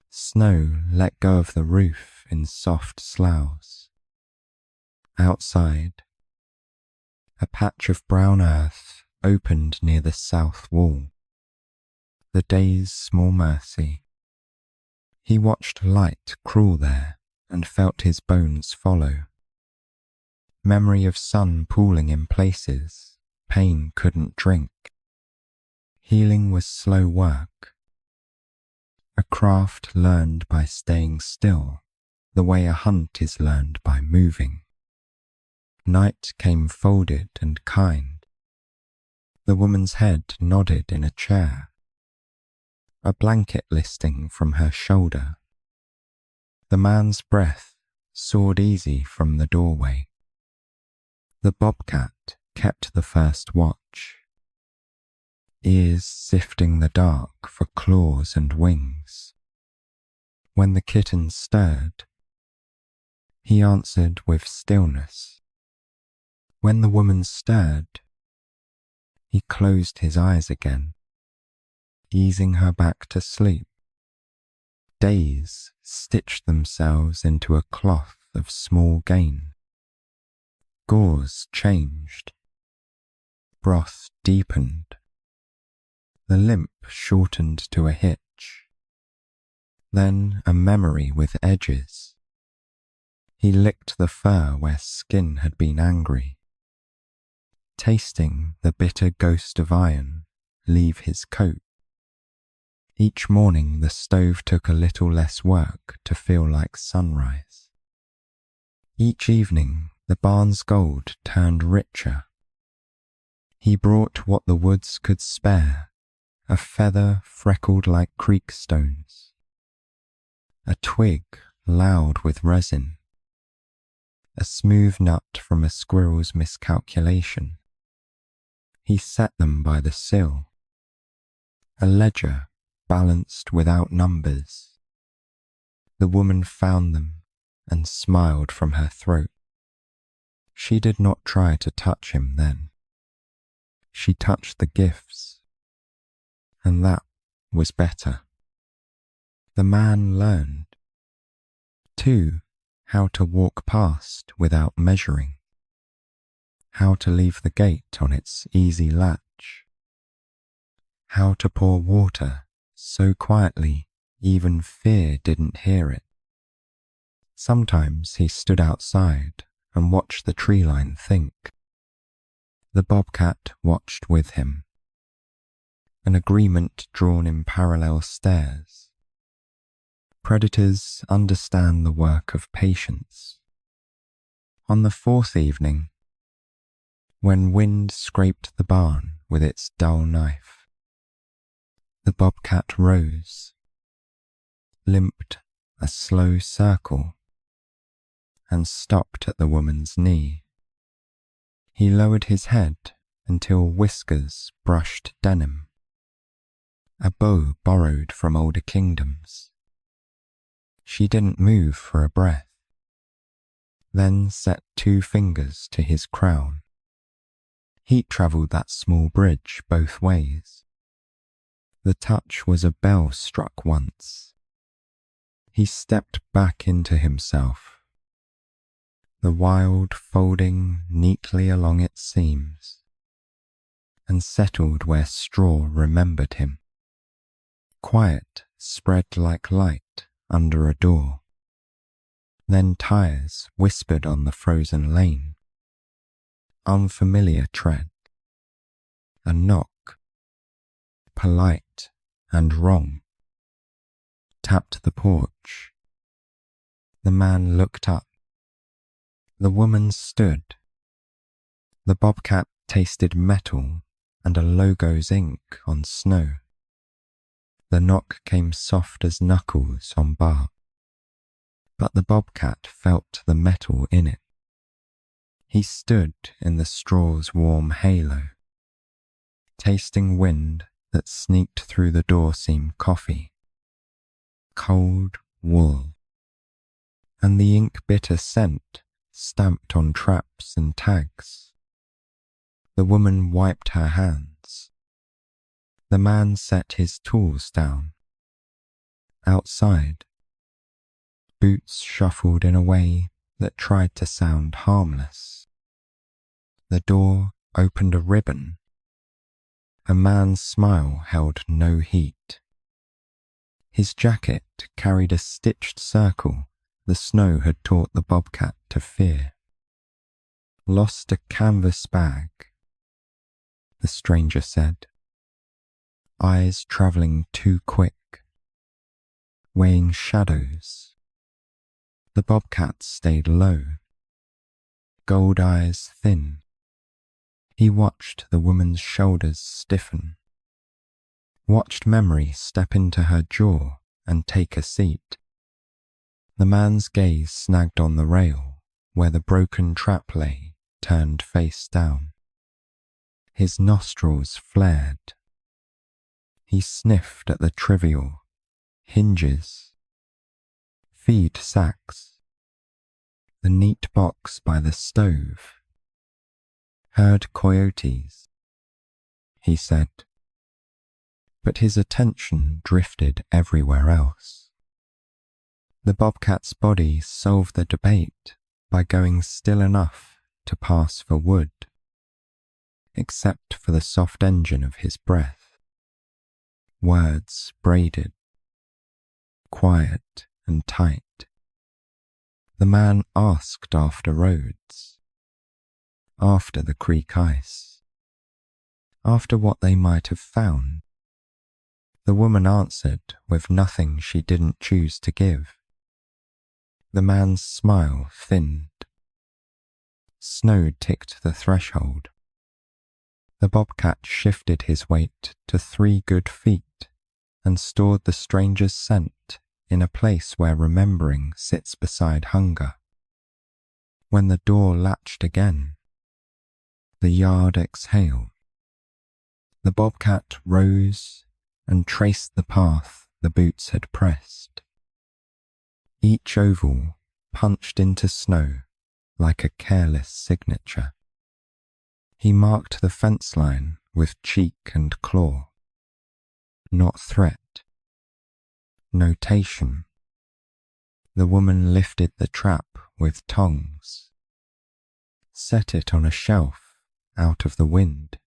Snow let go of the roof in soft sloughs. Outside, a patch of brown earth opened near the south wall, the day's small mercy. He watched light crawl there and felt his bones follow. Memory of sun pooling in places pain couldn't drink. Healing was slow work, a craft learned by staying still, the way a hunt is learned by moving. Night came folded and kind. The woman's head nodded in a chair, a blanket listing from her shoulder. The man's breath soared easy from the doorway. The bobcat kept the first watch, ears sifting the dark for claws and wings. When the kitten stirred, he answered with stillness. When the woman stirred, he closed his eyes again, easing her back to sleep. Days stitched themselves into a cloth of small gain. Gauze changed. Broth deepened. The limp shortened to a hitch. Then a memory with edges. He licked the fur where skin had been angry, tasting the bitter ghost of iron leave his coat. Each morning the stove took a little less work to feel like sunrise. Each evening the barn's gold turned richer. He brought what the woods could spare, a feather freckled like creek stones, a twig loud with resin, a smooth nut from a squirrel's miscalculation. He set them by the sill, a ledger balanced without numbers. The woman found them and smiled from her throat. She did not try to touch him then. She touched the gifts, and that was better. The man learned. 2 how to walk past without measuring, how to leave the gate on its easy latch, how to pour water so quietly even fear didn't hear it. Sometimes he stood outside and watched the tree line think. The bobcat watched with him, an agreement drawn in parallel stares. Predators understand the work of patience. On the fourth evening, when wind scraped the barn with its dull knife, the bobcat rose, limped a slow circle, and stopped at the woman's knee. He lowered his head until whiskers brushed denim, a bow borrowed from older kingdoms. She didn't move for a breath, then set 2 fingers to his crown. Heat travelled that small bridge both ways. The touch was a bell struck once. He stepped back into himself, the wild folding neatly along its seams, and settled where straw remembered him. Quiet spread like light under a door. Then tires whispered on the frozen lane. Unfamiliar tread. A knock, polite and wrong, tapped the porch. The man looked up. The woman stood. The bobcat tasted metal and a logo's ink on snow. The knock came soft as knuckles on bark, but the bobcat felt the metal in it. He stood in the straw's warm halo, tasting wind that sneaked through the door-seam coffee, cold wool, and the ink-bitter scent stamped on traps and tags. The woman wiped her hands. The man set his tools down. Outside, boots shuffled in a way that tried to sound harmless. The door opened a ribbon. A man's smile held no heat. His jacket carried a stitched circle the snow had taught the bobcat to fear. Lost a canvas bag, the stranger said, eyes travelling too quick, weighing shadows. The bobcat stayed low, gold eyes thin. He watched the woman's shoulders stiffen, watched memory step into her jaw and take a seat. The man's gaze snagged on the rail where the broken trap lay, turned face down. His nostrils flared. He sniffed at the trivial, hinges, feed sacks, the neat box by the stove. Heard coyotes, he said, but his attention drifted everywhere else. The bobcat's body solved the debate by going still enough to pass for wood, except for the soft engine of his breath. Words braided, quiet and tight. The man asked after roads, after the creek ice, after what they might have found. The woman answered with nothing she didn't choose to give. The man's smile thinned. Snow ticked the threshold. The bobcat shifted his weight to 3 good feet and stored the stranger's scent in a place where remembering sits beside hunger. When the door latched again, the yard exhaled. The bobcat rose and traced the path the boots had pressed. Each oval punched into snow like a careless signature. He marked the fence line with cheek and claw. Not threat. Notation. The woman lifted the trap with tongs, set it on a shelf out of the wind,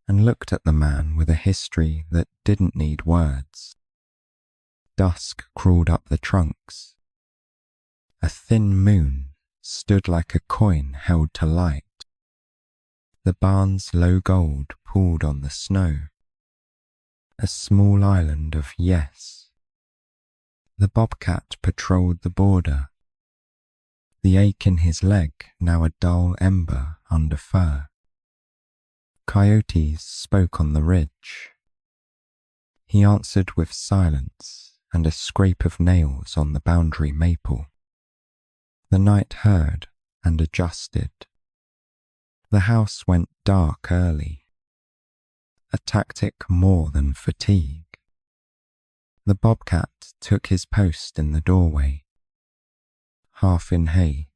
and looked at the man with a history that didn't need words. Dusk crawled up the trunks. A thin moon stood like a coin held to light. The barn's low gold pooled on the snow, a small island of yes. The bobcat patrolled the border, the ache in his leg now a dull ember under fur. Coyotes spoke on the ridge. He answered with silence and a scrape of nails on the boundary maple. The night heard and adjusted. The house went dark early, a tactic more than fatigue. The bobcat took his post in the doorway, half in hay,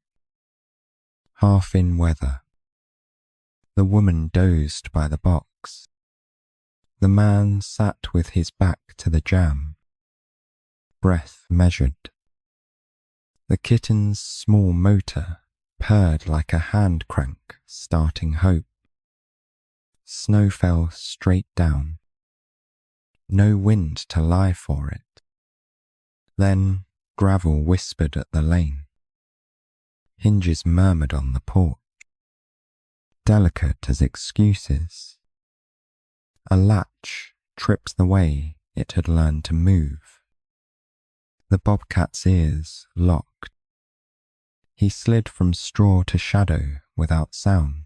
half in weather. The woman dozed by the box. The man sat with his back to the jam, breath measured. The kitten's small motor purred like a hand crank starting hope. Snow fell straight down, no wind to lie for it. Then gravel whispered at the lane. Hinges murmured on the porch, delicate as excuses. A latch tripped the way it had learned to move. The bobcat's ears locked. He slid from straw to shadow without sound,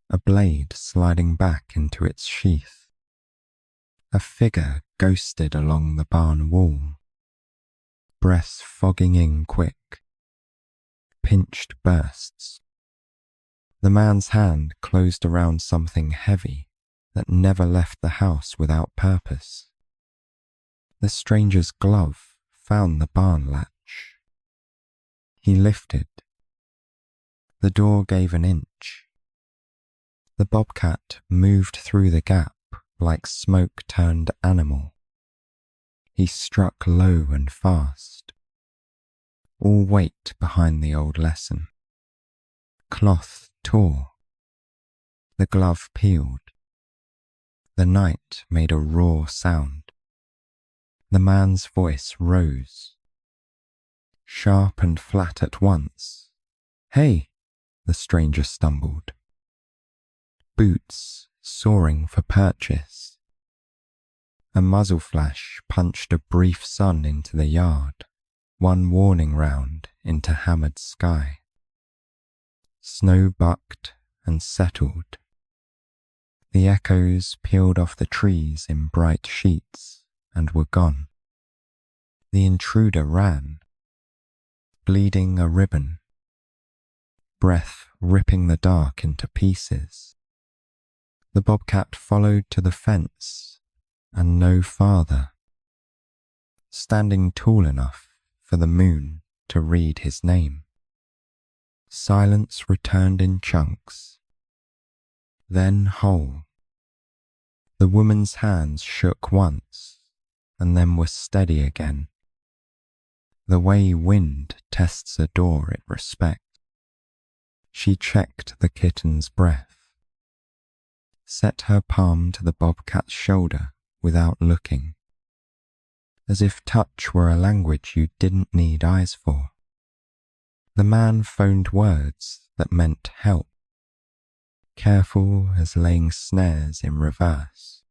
a blade sliding back into its sheath. A figure ghosted along the barn wall, breath fogging in quick, pinched bursts. The man's hand closed around something heavy that never left the house without purpose. The stranger's glove found the barn latch. He lifted. The door gave an inch. The bobcat moved through the gap like smoke-turned animal. He struck low and fast, all weight behind the old lesson. Cloth tore. The glove peeled. The night made a raw sound. The man's voice rose, sharp and flat at once. "Hey!" the stranger stumbled. Boots soaring for purchase. A muzzle flash punched a brief sun into the yard, one warning round into hammered sky. Snow bucked and settled. The echoes peeled off the trees in bright sheets and were gone. The intruder ran, bleeding a ribbon, breath ripping the dark into pieces. The bobcat followed to the fence and no farther, standing tall enough for the moon to read his name. Silence returned in chunks, then whole. The woman's hands shook once and then were steady again, the way wind tests a door it respects. She checked the kitten's breath, set her palm to the bobcat's shoulder without looking, as if touch were a language you didn't need eyes for. The man phoned words that meant help, careful as laying snares in reverse.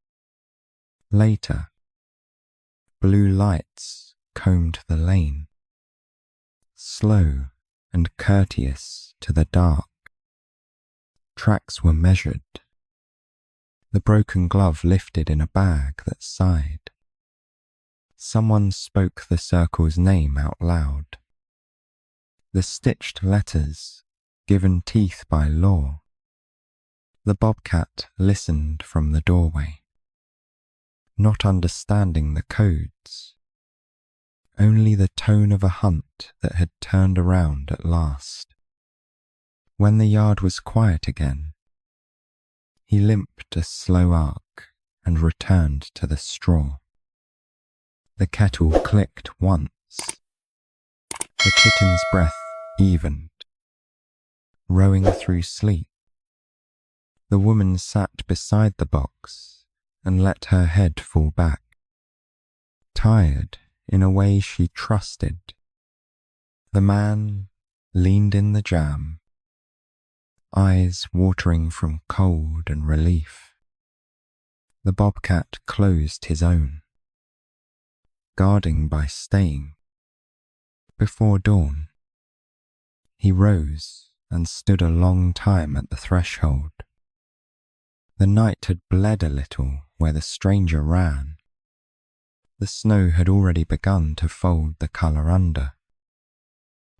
Later, blue lights combed the lane, slow and courteous to the dark. Tracks were measured. The broken glove lifted in a bag that sighed. Someone spoke the circle's name out loud. The stitched letters, given teeth by law. The bobcat listened from the doorway, not understanding the codes, only the tone of a hunt that had turned around at last. When the yard was quiet again, he limped a slow arc and returned to the straw. The kettle clicked once, The kitten's breath evened, rowing through sleep. The woman sat beside the box and let her head fall back, tired in a way she trusted. The man leaned in the jam, eyes watering from cold and relief. The bobcat closed his own, guarding by staying. Before dawn, he rose and stood a long time at the threshold. The night had bled a little where the stranger ran. The snow had already begun to fold the colour under.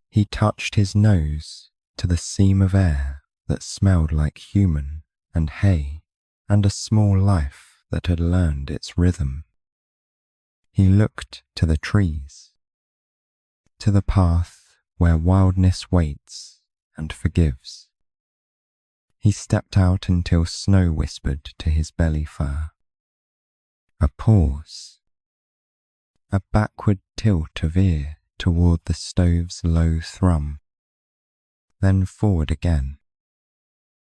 He touched his nose to the seam of air that smelled like human and hay and a small life that had learned its rhythm. He looked to the trees, to the path where wildness waits and forgives. He stepped out until snow whispered to his belly fur. A pause, a backward tilt of ear toward the stove's low thrum, then forward again.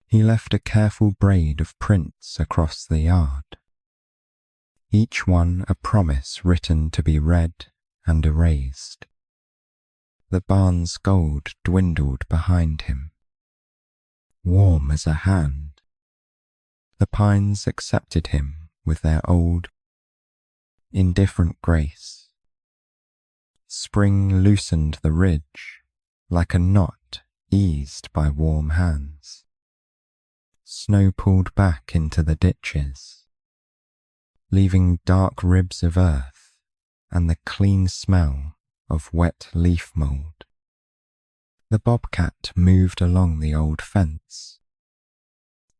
He left a careful braid of prints across the yard, each one a promise written to be read and erased. The barn's gold dwindled behind him, warm as a hand. The pines accepted him with their old, indifferent grace. Spring loosened the ridge like a knot eased by warm hands. Snow pulled back into the ditches, leaving dark ribs of earth and the clean smell of wet leaf mould. The bobcat moved along the old fence,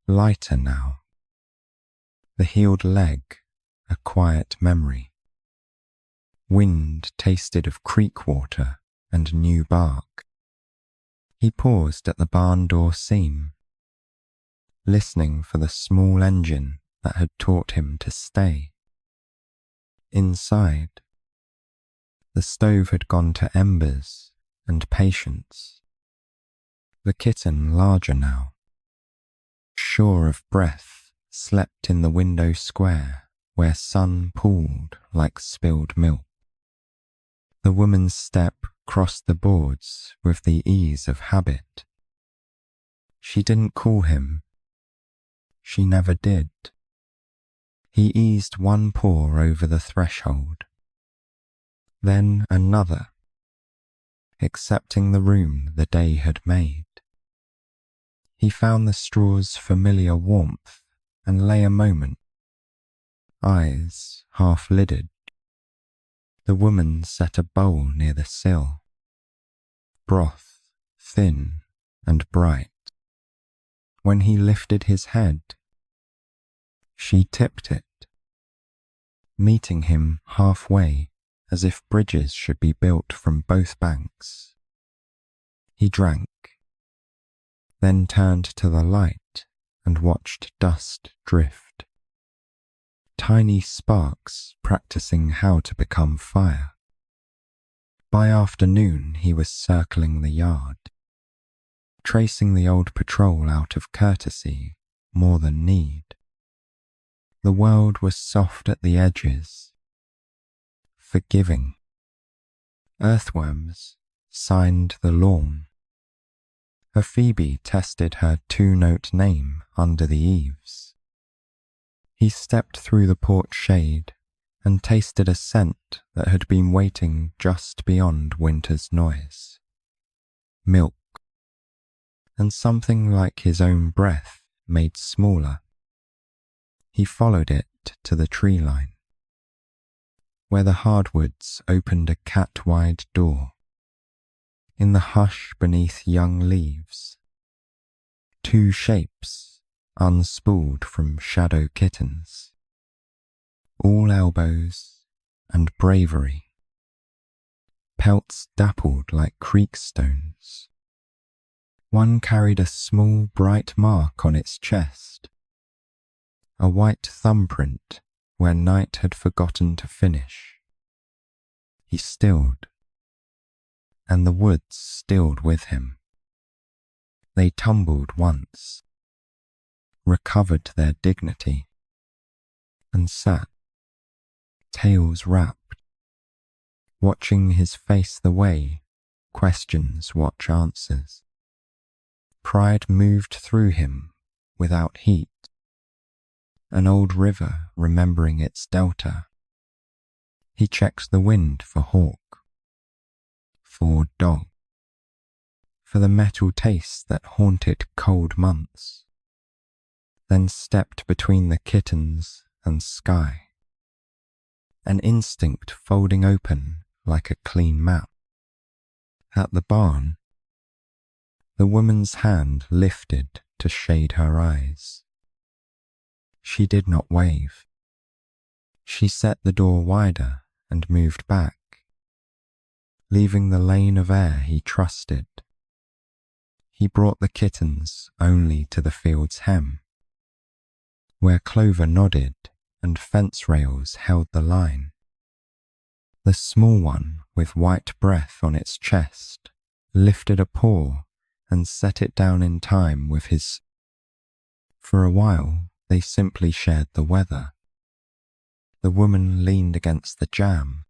lighter now, the healed leg a quiet memory. Wind tasted of creek water and new bark. He paused at the barn door seam, listening for the small engine that had taught him to stay. Inside, the stove had gone to embers and patience. The kitten, larger now, sure of breath, slept in the window square where sun pooled like spilled milk. The woman's step crossed the boards with the ease of habit. She didn't call him. She never did. He eased one paw over the threshold, then another, accepting the room the day had made. He found the straw's familiar warmth and lay a moment, eyes half-lidded. The woman set a bowl near the sill, broth thin and bright. When he lifted his head, she tipped it, meeting him halfway as if bridges should be built from both banks. He drank, then turned to the light and watched dust drift. Tiny sparks practicing how to become fire. By afternoon he was circling the yard, tracing the old patrol out of courtesy more than need. The world was soft at the edges, forgiving. Earthworms signed the lawn. A Phoebe tested her two-note name under the eaves. He stepped through the porch shade and tasted a scent that had been waiting just beyond winter's noise. Milk, and something like his own breath made smaller. He followed it to the tree line, where the hardwoods opened a cat-wide door. In the hush beneath young leaves, two shapes unspooled from shadow kittens, all elbows and bravery, pelts dappled like creek stones. One carried a small bright mark on its chest, a white thumbprint where night had forgotten to finish. He stilled, and the woods stilled with him. They tumbled once, recovered their dignity, and sat, tails wrapped, watching his face the way questions watch answers. Pride moved through him without heat, an old river remembering its delta. He checks the wind for hawk, for dog, for the metal taste that haunted cold months, then stepped between the kittens and sky, an instinct folding open like a clean map. At the barn, the woman's hand lifted to shade her eyes. She did not wave. She set the door wider and moved back, leaving the lane of air he trusted. He brought the kittens only to the field's hem, where clover nodded and fence rails held the line. The small one, with white breath on its chest, lifted a paw and set it down in time with his. For a while, they simply shared the weather. The woman leaned against the jam.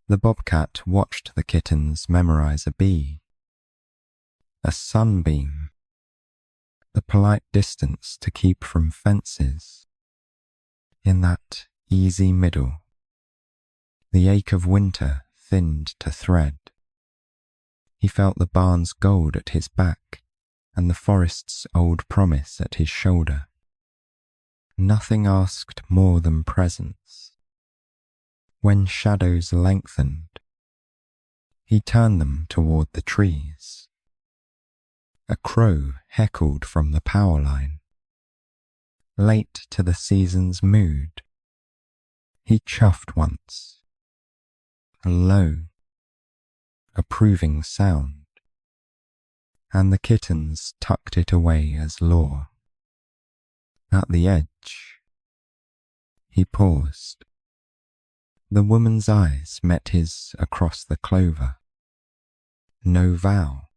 The bobcat watched the kittens memorize a bee, a sunbeam, the polite distance to keep from fences. In that easy middle, the ache of winter thinned to thread. He felt the barn's gold at his back and the forest's old promise at his shoulder. Nothing asked more than presence. When shadows lengthened, he turned them toward the trees. A crow heckled from the power line. Late to the season's mood, he chuffed once. A low, approving sound, and the kittens tucked it away as lore. At the edge, he paused. The woman's eyes met his across the clover. No vow,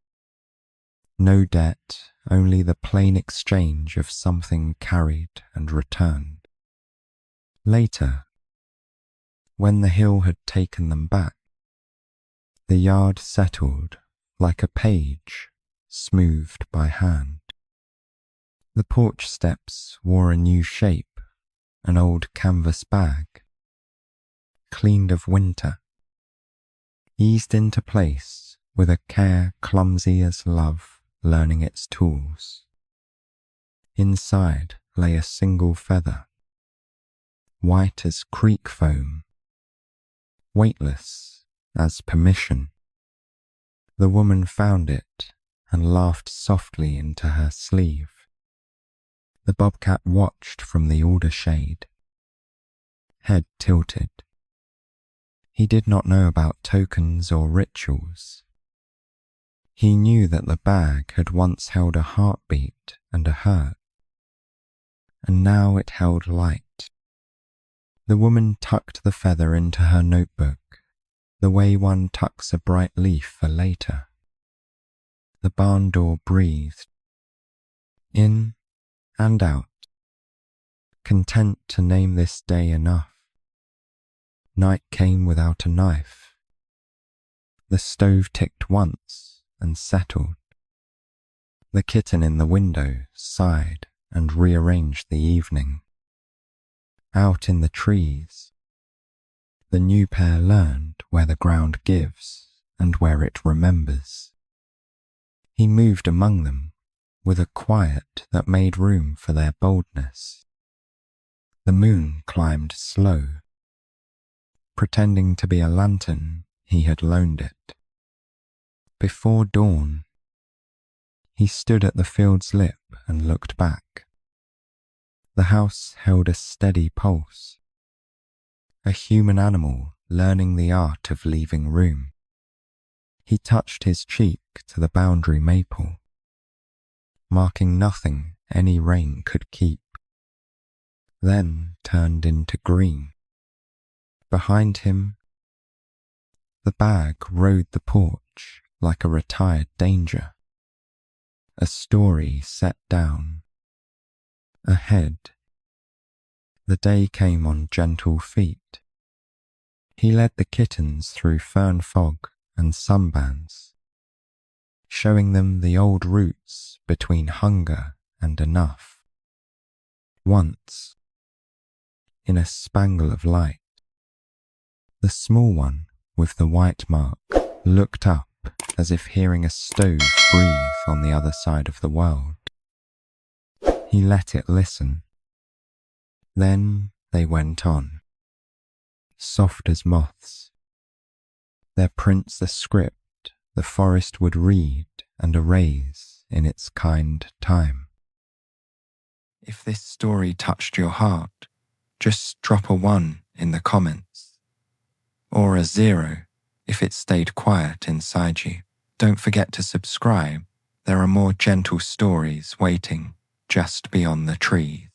no debt, only the plain exchange of something carried and returned. Later, when the hill had taken them back, the yard settled like a page smoothed by hand. The porch steps wore a new shape, an old canvas bag, cleaned of winter, eased into place with a care clumsy as love learning its tools. Inside lay a single feather, white as creek foam, weightless as permission. The woman found it and laughed softly into her sleeve. The bobcat watched from the alder shade, head tilted. He did not know about tokens or rituals. He knew that the bag had once held a heartbeat and a hurt, and now it held light. The woman tucked the feather into her notebook, the way one tucks a bright leaf for later. The barn door breathed, in and out, content to name this day enough. Night came without a knife. The stove ticked once and settled. The kitten in the window sighed and rearranged the evening. Out in the trees, the new pair learned where the ground gives and where it remembers. He moved among them with a quiet that made room for their boldness. The moon climbed slow. Pretending to be a lantern, he had loaned it. Before dawn, he stood at the field's lip and looked back. The house held a steady pulse, a human animal learning the art of leaving room. He touched his cheek to the boundary maple, marking nothing any rain could keep, then turned into green. Behind him, the bag rode the porch, much like a retired danger. A story set down. Ahead, the day came on gentle feet. He led the kittens through fern fog and sunbands, showing them the old routes between hunger and enough. Once, in a spangle of light, the small one with the white mark looked up as if hearing a stove breathe on the other side of the world. He let it listen. Then they went on, soft as moths, their prints the script the forest would read and erase in its kind time. If this story touched your heart, just drop a 1 in the comments, or a 0 if it stayed quiet inside you. Don't forget to subscribe. There are more gentle stories waiting just beyond the trees.